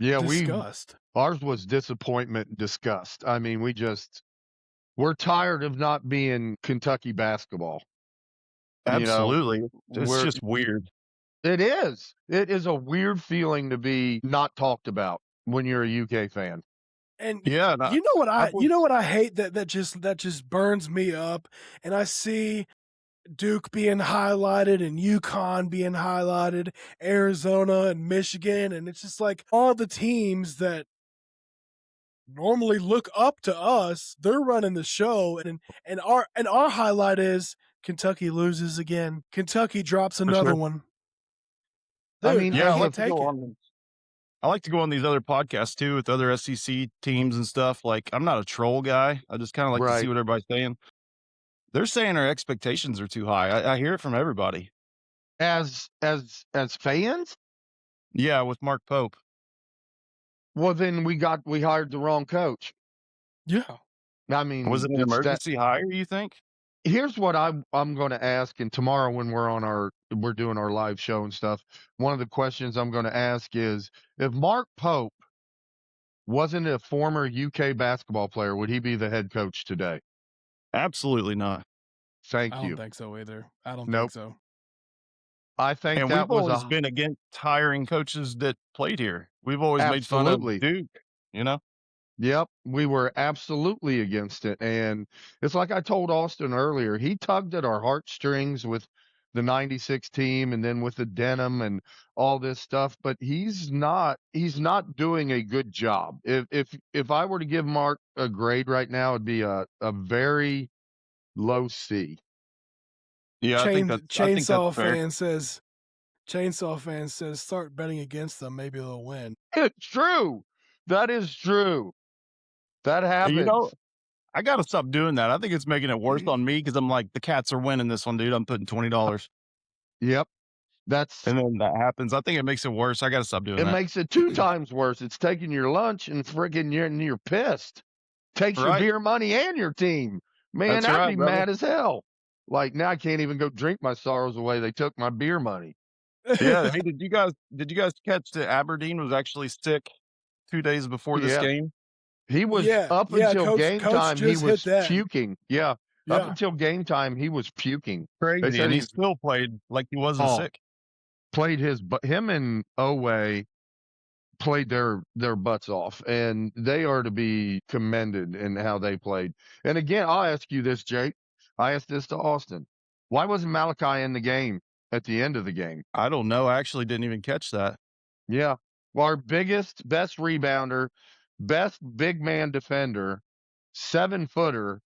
S3: Yeah,
S2: Disgust.
S3: ours was disappointment and disgust. I mean, we're tired of not being Kentucky basketball.
S4: Absolutely. It's
S3: we're-
S4: just weird.
S3: It is. It is a weird feeling to be not talked about when you're a UK fan.
S2: And
S4: Yeah.
S2: you know what I hate that just burns me up. And I see Duke being highlighted and UConn being highlighted, Arizona and Michigan, and it's just like all the teams that normally look up to us, they're running the show, and our highlight is Kentucky loses again. Kentucky drops another
S3: sure.
S2: one.
S3: I
S2: Dude,
S3: mean,
S4: Yeah, I
S2: can't
S4: like to
S2: take
S4: go
S2: it.
S4: on. I like to go on these other podcasts too with other SEC teams and stuff. Like, I'm not a troll guy. I just kind of like to
S3: Right.
S4: see what everybody's saying. They're saying our expectations are too high. I hear it from everybody.
S3: as fans,
S4: Yeah, with Mark Pope.
S3: well, then we hired the wrong coach.
S2: Yeah.
S3: I mean,
S4: Was it an
S3: it's that-
S4: emergency hire, you think?
S3: Here's what I'm going to ask, and tomorrow when we're doing our live show and stuff, one of the questions I'm going to ask is, if Mark Pope wasn't a former UK basketball player, would he be the head coach today?
S4: Absolutely not.
S3: Thank
S2: I
S3: you.
S2: don't think so either. I don't
S3: Nope.
S2: think so.
S3: I think
S4: And
S3: that
S4: we've
S3: was
S4: always been against hiring coaches that played here. We've always made fun
S3: Absolutely.
S4: of Duke, you know?
S3: Yep, we were absolutely against it. And it's like I told Austin earlier, he tugged at our heartstrings with the 96 team and then with the denim and all this stuff, but he's not doing a good job. If I were to give Mark a grade right now, it'd be a very low C.
S4: Yeah, I think
S2: Chainsaw
S4: that's fair.
S2: fan says start betting against them, maybe they'll win.
S3: It's true. That is true. That happens.
S4: You know, I got to stop doing that. I think it's making it worse on me because I'm like, the Cats are winning this one, dude. I'm putting $20.
S3: Yep.
S4: And then that happens. I think it makes it worse. I got to stop doing
S3: It
S4: that.
S3: makes it 2 times worse. It's taking your lunch and friggin' you're pissed. Takes your
S4: Right.
S3: beer money and your team. Man,
S4: That's
S3: I'd
S4: right,
S3: be
S4: brother.
S3: mad as hell. Like, now I can't even go drink my sorrows away. They took my beer money.
S4: Yeah. Hey, did you guys catch that Aberdeen was actually sick 2 days before this
S3: Yeah.
S4: game?
S3: He was
S2: Yeah,
S3: until
S2: Coach-
S3: game
S2: Coach
S3: time. He
S2: just hit
S3: was
S2: that.
S3: puking. Yeah. Up
S2: Yeah.
S3: until game time, he was puking.
S4: Crazy.
S3: said
S4: And he
S3: he's-
S4: still played like he wasn't
S3: Oh.
S4: sick.
S3: Played him and Owe played their butts off, and they are to be commended in how they played. And again, I'll ask you this, Jake. I asked this to Austin. Why wasn't Malachi in the game at the end of the game?
S4: I don't know. I actually didn't even catch that.
S3: Yeah. Well, our best rebounder, best big man defender, 7-footer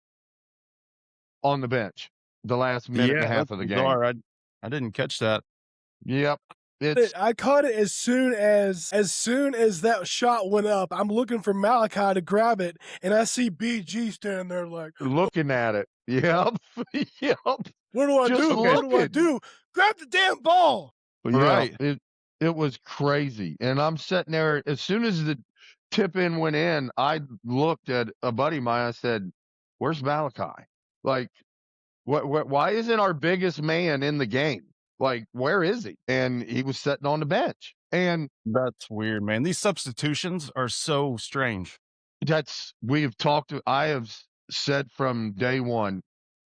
S3: on the bench the last minute and a half
S4: that's
S3: of the game.
S4: bizarre. I didn't catch that.
S3: Yep. It's
S2: I caught it as soon as that shot went up. I'm looking for Malachi to grab it, and I see BG standing there like,
S3: looking at it. Yep. Yep.
S2: what do I
S3: Just
S2: do? What do I
S3: looking.
S2: do? Grab the damn ball.
S3: Yeah,
S4: Right.
S3: it was crazy. And I'm sitting there, as soon as the tip in went in, I looked at a buddy of mine. I said, "Where's Malachi? Like, why isn't our biggest man in the game? Like, where is he?" And he was sitting on the bench. And
S4: That's weird, man. These substitutions are so strange.
S3: I have said from day one,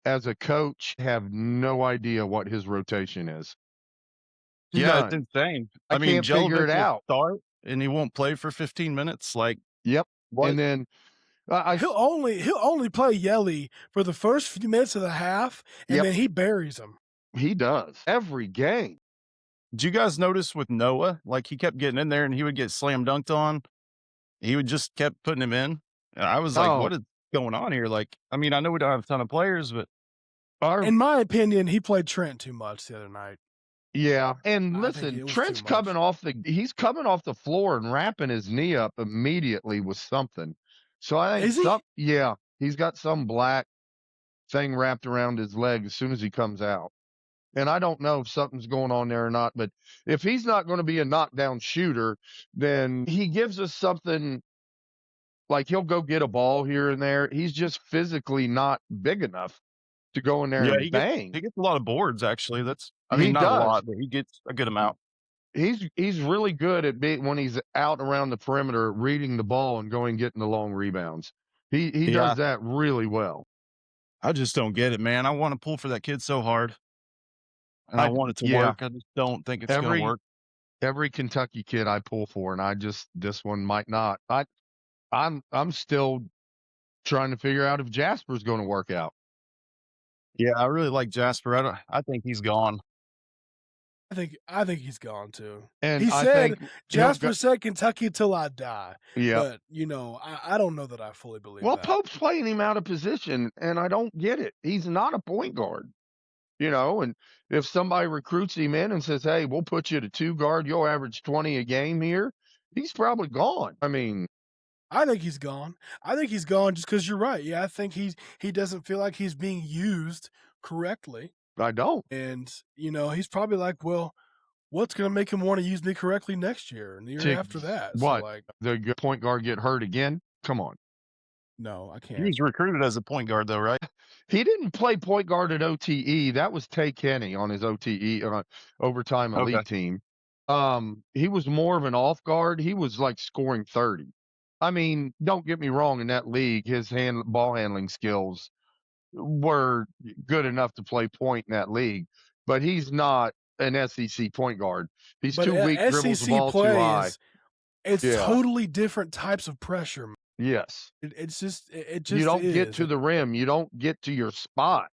S3: as a coach, have no idea what his rotation is.
S4: Yeah,
S3: None.
S4: it's insane.
S3: I can't figure
S4: Jelinek
S3: it
S4: will
S3: out.
S4: start and he won't play for 15 minutes. Like,
S3: Yep.
S4: what?
S3: And then
S2: He'll only play Yelly for the first few minutes of the half, and
S3: Yep.
S2: then he buries him.
S3: he does every game.
S4: Did you guys notice with Noah? Like, he kept getting in there and he would get slam dunked on. He would just kept putting him in. And I was like,
S3: Oh.
S4: what is going on here. Like, I mean, I know we don't have a ton of players, but
S2: In my opinion, he played Trent too much the other night.
S3: Yeah, and
S2: I think
S3: listen,
S2: it was
S3: Trent's
S2: too much.
S3: he's coming off the floor and wrapping his knee up immediately with something. So I think
S2: Is he?
S3: yeah, he's got some black thing wrapped around his leg as soon as he comes out. And I don't know if something's going on there or not, but if he's not going to be a knockdown shooter, then he gives us something like he'll go get a ball here and there. He's just physically not big enough to go in there
S4: yeah,
S3: and bang.
S4: he gets a lot of boards actually. I
S3: He
S4: mean, not a
S3: does.
S4: lot, but he gets a good amount.
S3: He's really good at when he's out around the perimeter reading the ball and going getting the long rebounds. He does that really well.
S4: I just don't get it, man. I want to pull for that kid so hard, and I want it to work. I just don't think it's going to work.
S3: Every Kentucky kid I pull for, and this one might not. I'm still trying to figure out if Jasper's going to work out.
S4: Yeah, I really like Jasper. I think he's gone.
S2: I think he's gone too.
S3: And
S2: he said Jasper said Kentucky till I die.
S3: Yeah,
S2: but I don't know that I fully believe that.
S3: Pope's playing him out of position, and I don't get it. He's not a point guard, and if somebody recruits him in and says, "Hey, we'll put you at a 2 guard, you'll average 20 a game here," he's probably gone. I mean,
S2: I think he's gone. I think he's gone just because you're right. Yeah, I think he doesn't feel like he's being used correctly.
S3: I don't.
S2: And he's probably like, well, what's going to make him want to use me correctly next year and the year after that?
S3: What?
S2: So like,
S3: the point guard get hurt again? Come on.
S2: No, I can't.
S4: He was recruited as a point guard though, right?
S3: He didn't play point guard at OTE. That was Tay Kenny on his OTE overtime elite team. He was more of an off guard. He was like scoring 30. I mean, don't get me wrong, in that league, his ball handling skills were good enough to play point in that league, but he's not an SEC point guard. He's too weak, dribbles the ball too high.
S2: It's totally different types of pressure.
S3: Yes.
S2: It just
S3: you don't get to the rim. You don't get to your spot.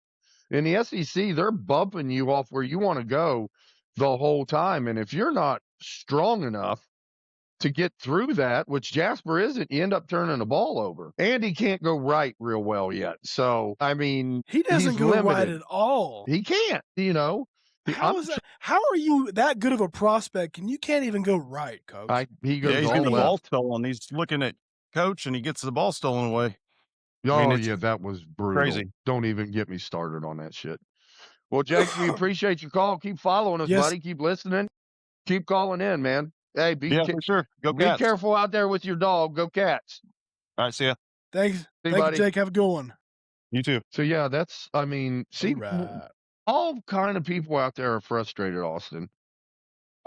S3: In the SEC, they're bumping you off where you want to go the whole time. And if you're not strong enough to get through that, which Jasper isn't, you end up turning the ball over. And he can't go right real well yet. So, I mean,
S2: he doesn't go right at all.
S3: He can't,
S2: How are you that good of a prospect and you can't even go right, Coach?
S3: He's
S4: getting the ball stolen. He's looking at Coach and he gets the ball stolen away.
S3: Oh, that was brutal. Crazy. Don't even get me started on that shit. Well, Jake, we appreciate your call. Keep following us, buddy. Keep listening. Keep calling in, man. Hey,
S4: for sure. Go
S3: be
S4: Cats.
S3: careful out there with your dog. Go Cats.
S4: All right, see ya.
S2: Thanks. Thank you, Jake. Have a good one.
S4: You too.
S3: So, all kind of people out there are frustrated, Austin.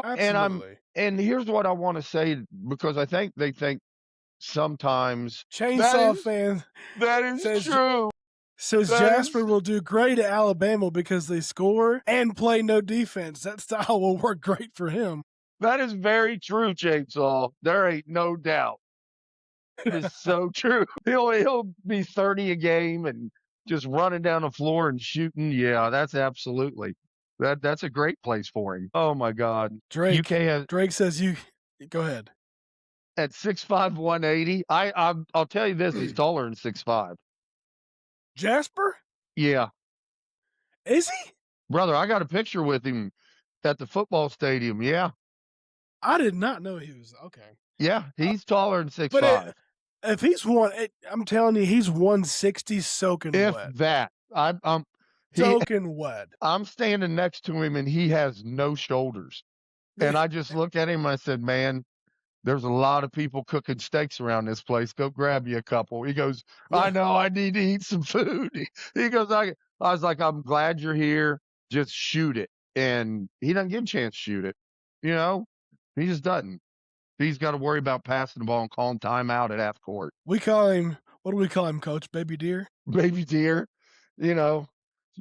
S2: Absolutely.
S3: And here's what I want to say, because I think they think sometimes
S2: Chainsaw fan.
S3: That is true.
S2: Says Jasper will do great at Alabama because they score and play no defense. That style will work great for him.
S3: That is very true, Chainsaw. There ain't no doubt. It's so true. He'll be 30 a game and just running down the floor and shooting. Yeah, that's absolutely. That's a great place for him. Oh my God.
S2: Drake says you go ahead.
S3: At 6'5", 180. I'll tell you this, he's taller than 6'5".
S2: Jasper?
S3: Yeah.
S2: Is he?
S3: Brother, I got a picture with him at the football stadium. Yeah.
S2: I did not know he was okay.
S3: Yeah, he's taller than 6'5".
S2: If he's I'm telling you, he's 160 soaking wet.
S3: If that.
S2: Soaking wet.
S3: I'm standing next to him and he has no shoulders. And I just looked at him and I said, man, there's a lot of people cooking steaks around this place. Go grab you a couple. He goes, I know, I need to eat some food. He goes, I was like, I'm glad you're here. Just shoot it. And he doesn't get a chance to shoot it. He just doesn't. He's got to worry about passing the ball and calling timeout at half court.
S2: We call him, what do we call him, Coach? Baby Deer?
S3: Baby Deer. You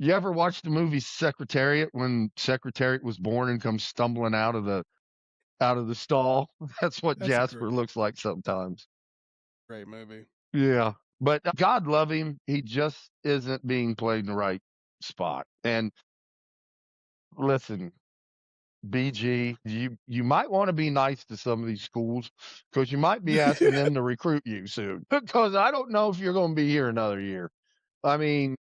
S3: ever watch the movie Secretariat when Secretariat was born and comes stumbling out of the stall? That's what Jasper looks like sometimes.
S2: Great movie.
S3: Yeah. But God love him. He just isn't being played in the right spot. And listen, BG, you might want to be nice to some of these schools because you might be asking them to recruit you soon. Because I don't know if you're going to be here another year. I mean,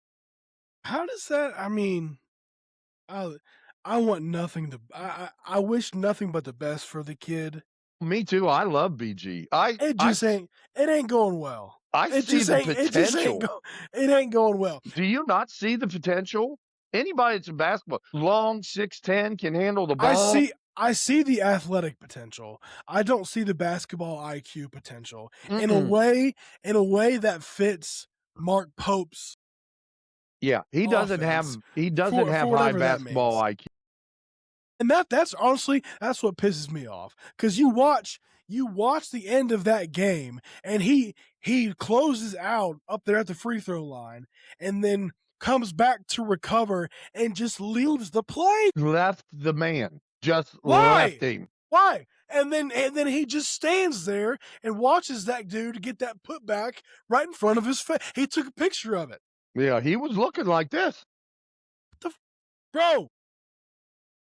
S2: how does that? I mean, I want nothing to. I wish nothing but the best for the kid.
S3: me too. I love BG.
S2: It just ain't. It ain't going well.
S3: I
S2: It
S3: see
S2: just
S3: the
S2: ain't. It just ain't.
S3: potential.
S2: It ain't going well.
S3: Do you not see the potential? Anybody that's a basketball long 6'10" can handle the ball.
S2: I see the athletic potential. I don't see the basketball IQ potential. In a way that fits Mark Pope's.
S3: Yeah, he doesn't have
S2: offense
S3: high
S2: whatever that
S3: basketball
S2: means.
S3: IQ.
S2: And that's honestly, that's what pisses me off. Because you watch the end of that game, and he closes out up there at the free throw line, and then comes back to recover and just leaves the play.
S3: Left the man. Just
S2: Why?
S3: left him.
S2: Why? And then he just stands there and watches that dude get that putback right in front of his face. He took a picture of it.
S3: Yeah, he was looking like this.
S2: Bro,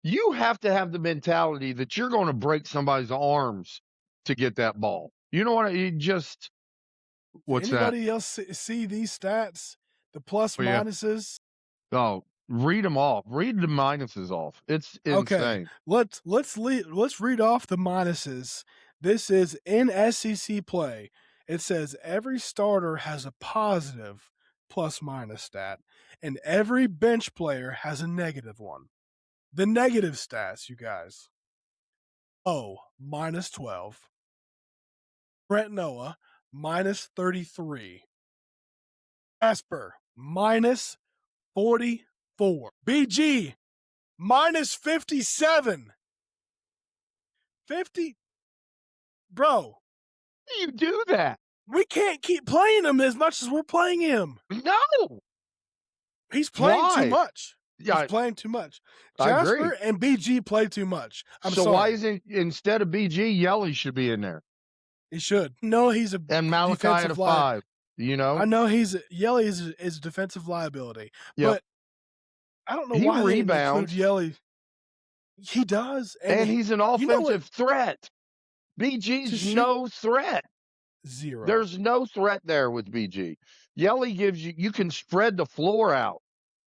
S3: you have to have the mentality that you're going to break somebody's arms to get that ball. You know what? You just what's
S2: anybody
S3: that?
S2: else see these stats? The plus minuses?
S3: Oh, read them off. Read the minuses off. It's insane.
S2: Okay. Let's read off the minuses. This is in SEC play. It says every starter has a positive plus minus stat, and every bench player has a negative one. The negative stats, you guys. Minus 12. Brent Noah, minus 33. Jasper, minus 44. BG, minus 57. 50. Bro.
S3: How do you do that?
S2: We can't keep playing him as much as we're playing him.
S3: No.
S2: He's playing
S3: Why?
S2: too much.
S3: Yeah,
S2: He's playing too much.
S3: I agree.
S2: Jasper and BG play too much.
S3: So why isn't instead of BG, Yelly should be in there?
S2: He should. No, he's a
S3: And Malachi at a 5. You know?
S2: I know Yelly is a defensive liability.
S3: Yep.
S2: But I don't know
S3: He
S2: why
S3: rebounds.
S2: they include Yelly. He does.
S3: And he's an offensive threat.
S2: To
S3: BG's
S2: shoot-
S3: no threat.
S2: Zero.
S3: There's no threat there with BG. Yelly gives you can spread the floor out.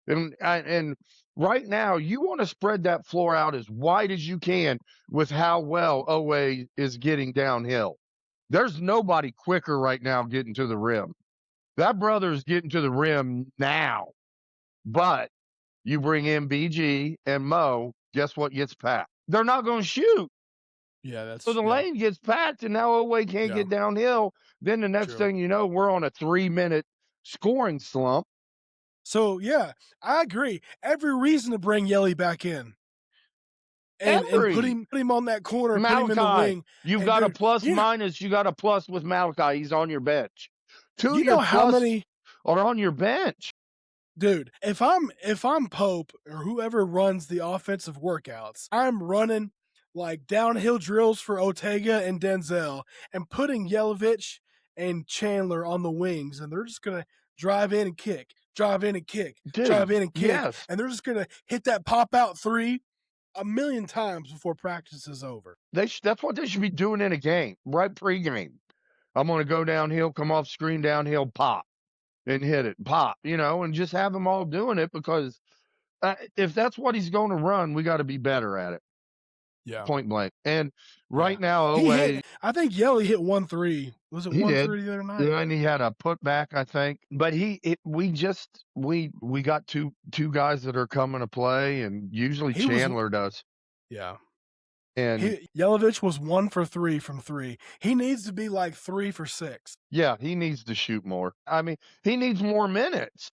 S3: And right now, you want to spread that floor out as wide as you can with how well OA is getting downhill. There's nobody quicker right now getting to the rim. That brother's getting to the rim now. But you bring in BG and Mo, guess what gets packed? They're not going to shoot.
S2: Yeah, that's
S3: So the lane gets packed, and now OA can't get downhill. Then the next thing you know, we're on a 3-minute scoring slump.
S2: So, yeah, I agree. Every reason to bring Yelly back in. And put him on that corner,
S3: Malachi,
S2: put him in the wing.
S3: You've got a plus minus. You got a plus with Malachi. He's on your bench.
S2: You know how many
S3: are on your bench?
S2: Dude, if I'm Pope or whoever runs the offensive workouts, I'm running like downhill drills for Ortega and Denzel and putting Yelovich and Chandler on the wings, and they're just gonna drive in and kick, drive in and kick, drive in and kick, and they're just gonna hit that pop out 3 a million times before practice is over.
S3: That's what they should be doing in a game, right pregame. I'm gonna go downhill, come off screen, downhill, pop. And hit it, pop, and just have them all doing it because if that's what he's going to run, we got to be better at it.
S2: Yeah.
S3: Point blank. And now,
S2: I think Yelly hit 1-3. Was it 1-3 the other night?
S3: Yeah, and he had a putback, I think. But we got two guys that are coming to play, and usually Chandler does.
S2: Yeah.
S3: And
S2: Yelovich was 1 for 3 from 3. He needs to be like 3 for 6.
S3: Yeah, he needs to shoot more. I mean, he needs more minutes.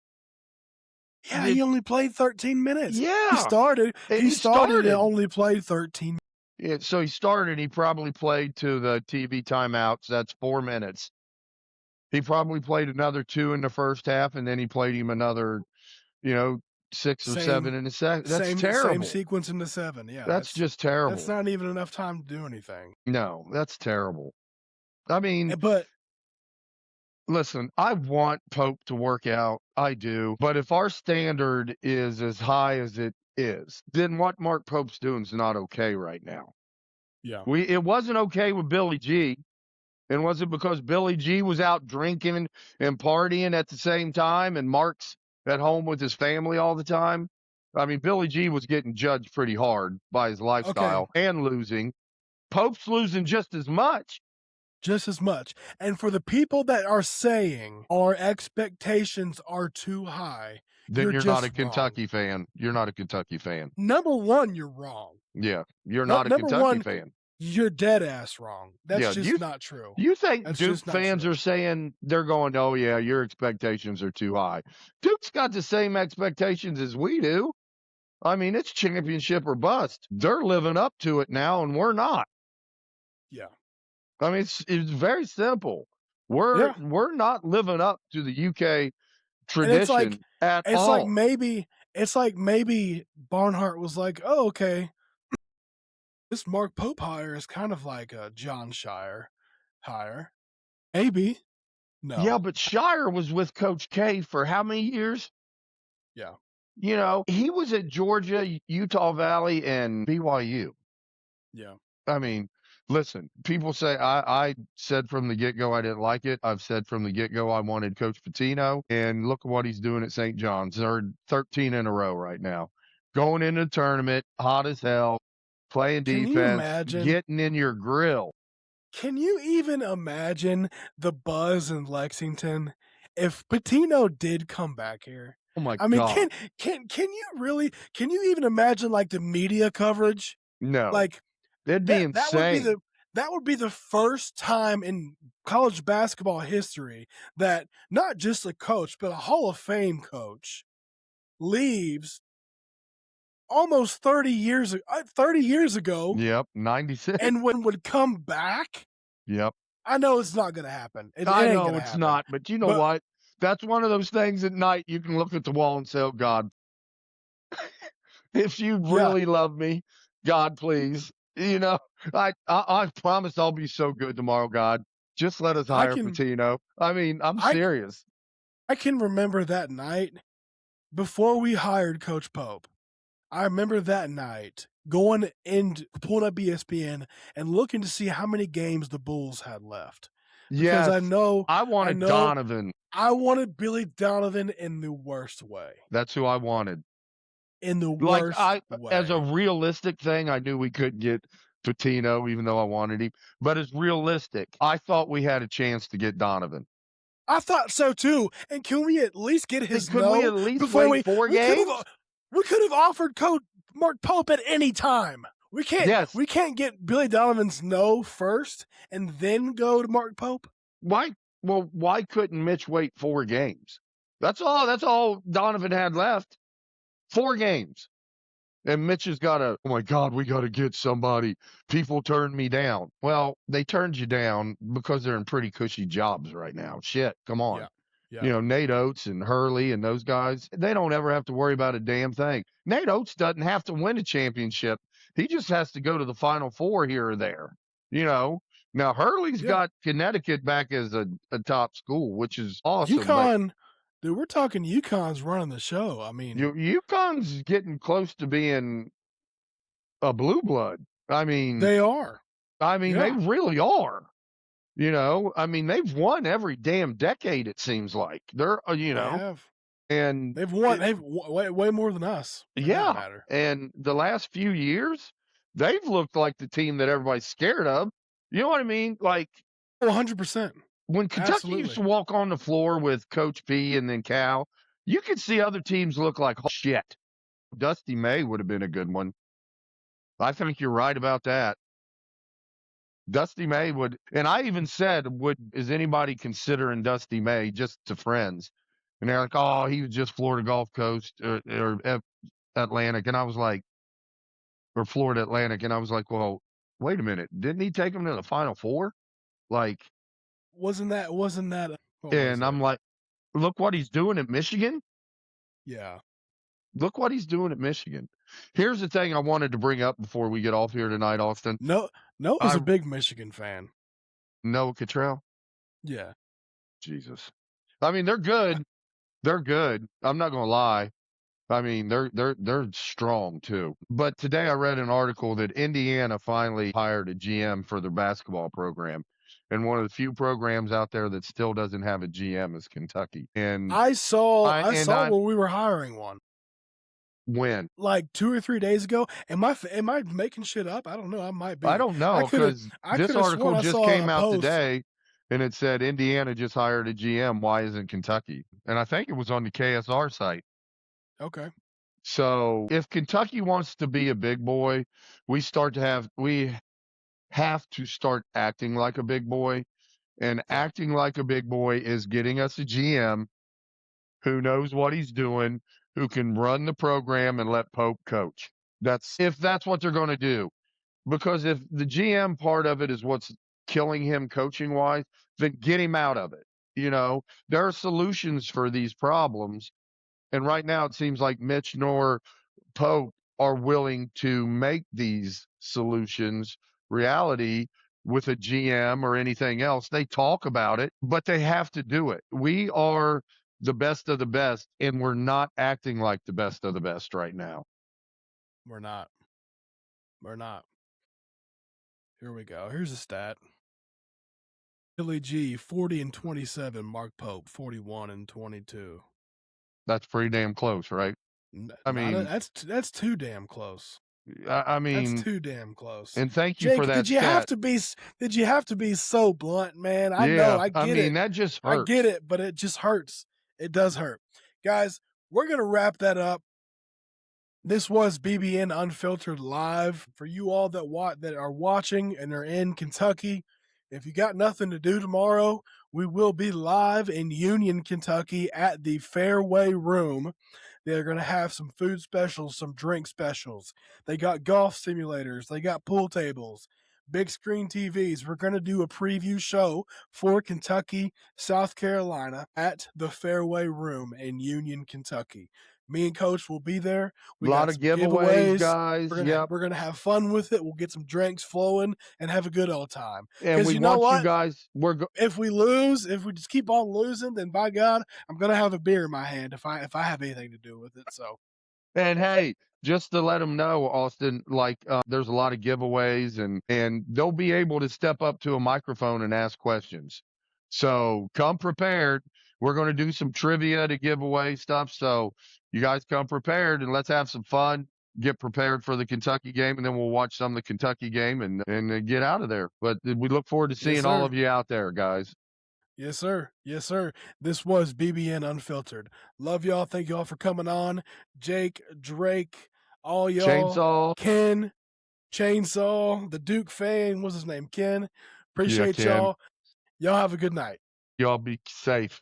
S2: Yeah, he only played 13 minutes.
S3: Yeah.
S2: He started and only played 13.
S3: Yeah, so he started, he probably played to the TV timeouts. That's 4 minutes. He probably played another 2 in the first half, and then he played him another, 6 or 7 in the second. That's terrible.
S2: Same sequence in the 7. Yeah,
S3: that's just terrible.
S2: That's not even enough time to do anything.
S3: No, that's terrible. I mean,
S2: but
S3: Listen, I want Pope to work out. I do. But if our standard is as high as it is, then what Mark Pope's doing is not okay right now.
S2: Yeah.
S3: It wasn't okay with Billy G. And was it because Billy G was out drinking and partying at the same time and Mark's at home with his family all the time? I mean, Billy G was getting judged pretty hard by his lifestyle and losing. Pope's losing just as much.
S2: Just as much. And for the people that are saying our expectations are too high,
S3: Then you're
S2: just
S3: not a
S2: wrong.
S3: Kentucky fan. You're not a Kentucky fan.
S2: Number one, you're wrong.
S3: Yeah, you're not a Kentucky fan.
S2: You're dead ass wrong. That's
S3: Yeah,
S2: just not true.
S3: You think
S2: That's
S3: Duke
S2: just not
S3: fans
S2: true.
S3: are saying they're going, oh, yeah, your expectations are too high. Duke's got the same expectations as we do. I mean, it's championship or bust. They're living up to it now, and we're not.
S2: Yeah.
S3: I mean, it's very simple. We're not living up to the UK tradition at all.
S2: It's like maybe Barnhart was like, oh, okay, this Mark Pope hire is kind of like a John Shire hire. Maybe. No.
S3: Yeah, but Shire was with Coach K for how many years?
S2: Yeah.
S3: You know, he was at Georgia, Utah Valley, and BYU.
S2: Yeah.
S3: I mean, listen, people say I said from the get-go I didn't like it. I've said from the get-go I wanted Coach Pitino, and look at what he's doing at St. John's. They're 13 in a row right now. Going into the tournament, hot as hell, playing defense, getting in your grill.
S2: Can you even imagine the buzz in Lexington if Pitino did come back here?
S3: Oh my
S2: I mean,
S3: God.
S2: can you even imagine like the media coverage?
S3: No.
S2: Like
S3: it'd be insane.
S2: That would be the first time in college basketball history that not just a coach, but a Hall of Fame coach leaves almost 30 years ago.
S3: Yep, 96.
S2: And would come back.
S3: Yep.
S2: I know it's not going to happen.
S3: I know it's not, but you know what? That's one of those things at night you can look at the wall and say, oh, God, if you really love me, God, please. You know, I promise I'll be so good tomorrow, God. Just let us hire Pitino. I mean, I'm serious.
S2: I can remember that night before we hired Coach Pope. I remember that night going and pulling up ESPN and looking to see how many games the Bulls had left.
S3: Yes,
S2: because
S3: I wanted Donovan.
S2: I wanted Billy Donovan in the worst way.
S3: That's who I wanted.
S2: In the worst way.
S3: As a realistic thing, I knew we couldn't get Pitino, even though I wanted him. But as realistic, I thought we had a chance to get Donovan.
S2: I thought so too. And can we at least get his
S3: Could we at least wait 4 games?
S2: We could have offered Coach Mark Pope at any time. We can't get Billy Donovan's no first and then go to Mark Pope.
S3: Why? Well, why couldn't Mitch wait 4 games? That's all Donovan had left. 4 games. And Mitch has got oh my God, we got to get somebody. People turned me down. Well, they turned you down because they're in pretty cushy jobs right now. Shit, come on.
S2: Yeah.
S3: You know, Nate Oates and Hurley and those guys, they don't ever have to worry about a damn thing. Nate Oates doesn't have to win a championship. He just has to go to the Final Four here or there. You know, now Hurley's got Connecticut back as a top school, which is awesome.
S2: UConn, dude, we're talking UConn's running the show. I mean,
S3: UConn's getting close to being a blue blood. I mean,
S2: they are.
S3: I mean, they really are. You know, I mean, they've won every damn decade, it seems like. They're, you know,
S2: they have.
S3: And
S2: they've won way more than us.
S3: Yeah. And the last few years, they've looked like the team that everybody's scared of. You know what I mean? Like
S2: 100%.
S3: When Kentucky used to walk on the floor with Coach P and then Cal, you could see other teams look like shit. Dusty May would have been a good one. I think you're right about that. Dusty May would, and I even said, is anybody considering Dusty May just to friends? And they're like, oh, he was just Florida Gulf Coast or Atlantic. And I was like, or Florida Atlantic. And I was like, well, wait a minute. Didn't he take them to the Final Four? Like,
S2: wasn't that?
S3: And I'm like, look what he's doing at Michigan.
S2: Yeah.
S3: Look what he's doing at Michigan. Here's the thing I wanted to bring up before we get off here tonight, Austin.
S2: Noah's a big Michigan fan.
S3: Noah Cottrell?
S2: Yeah.
S3: Jesus. I mean, they're good. They're good. I'm not going to lie. I mean, they're strong too. But today I read an article that Indiana finally hired a GM for their basketball program. And one of the few programs out there that still doesn't have a GM is Kentucky. And
S2: I saw
S3: I
S2: where we were hiring one
S3: when?
S2: like 2 or 3 days ago. Am I making shit up? I don't know. I might be.
S3: I don't know, because this article just came out today and it said Indiana just hired a GM. Why isn't Kentucky? And I think it was on the KSR site.
S2: Okay.
S3: So if Kentucky wants to be a big boy, we have to start acting like a big boy. And acting like a big boy is getting us a GM who knows what he's doing, who can run the program and let Pope coach. If that's what they're going to do. Because if the GM part of it is what's killing him coaching wise, then get him out of it. You know, there are solutions for these problems. And right now it seems like Mitch nor Pope are willing to make these solutions reality with a GM or anything else. They talk about it, but they have to do it. We are the best of the best, and we're not acting like the best of the best right now.
S2: We're not. Here we go. Here's a stat. Billy G, 40-27. Mark Pope, 41-22.
S3: That's pretty damn close, right? I mean,
S2: that's too damn close.
S3: I mean,
S2: that's too damn close.
S3: And thank you
S2: Jake,
S3: for that.
S2: Did you have to be so blunt, man? I know, I get it.
S3: That just hurts.
S2: I get it, but it just hurts. It does hurt. Guys, we're gonna wrap that up. This was BBN Unfiltered Live. For you all that are watching and are in Kentucky, if you got nothing to do tomorrow, we will be live in Union, Kentucky at the Fairway Room. They're going to have some food specials, some drink specials. They got golf simulators. They got pool tables, big screen TVs. We're going to do a preview show for Kentucky, South Carolina at the Fairway Room in Union, Kentucky. Me and Coach will be there.
S3: A lot of giveaways, guys.
S2: We're gonna have fun with it. We'll get some drinks flowing and have a good old time.
S3: And we want you guys.
S2: If we just keep on losing, then by God, I'm gonna have a beer in my hand if I have anything to do with it. So.
S3: And hey, just to let them know, Austin, there's a lot of giveaways, and they'll be able to step up to a microphone and ask questions. So come prepared. We're going to do some trivia to give away stuff. So you guys come prepared and let's have some fun. Get prepared for the Kentucky game, and then we'll watch some of the Kentucky game and get out of there. But we look forward to seeing all of you out there, guys.
S2: Yes, sir. Yes, sir. This was BBN Unfiltered. Love y'all. Thank y'all for coming on. Jake, Drake, all y'all.
S3: Chainsaw.
S2: Ken, Chainsaw, the Duke fan. What's his name? Ken. Appreciate y'all. Y'all have a good night.
S3: Y'all be safe.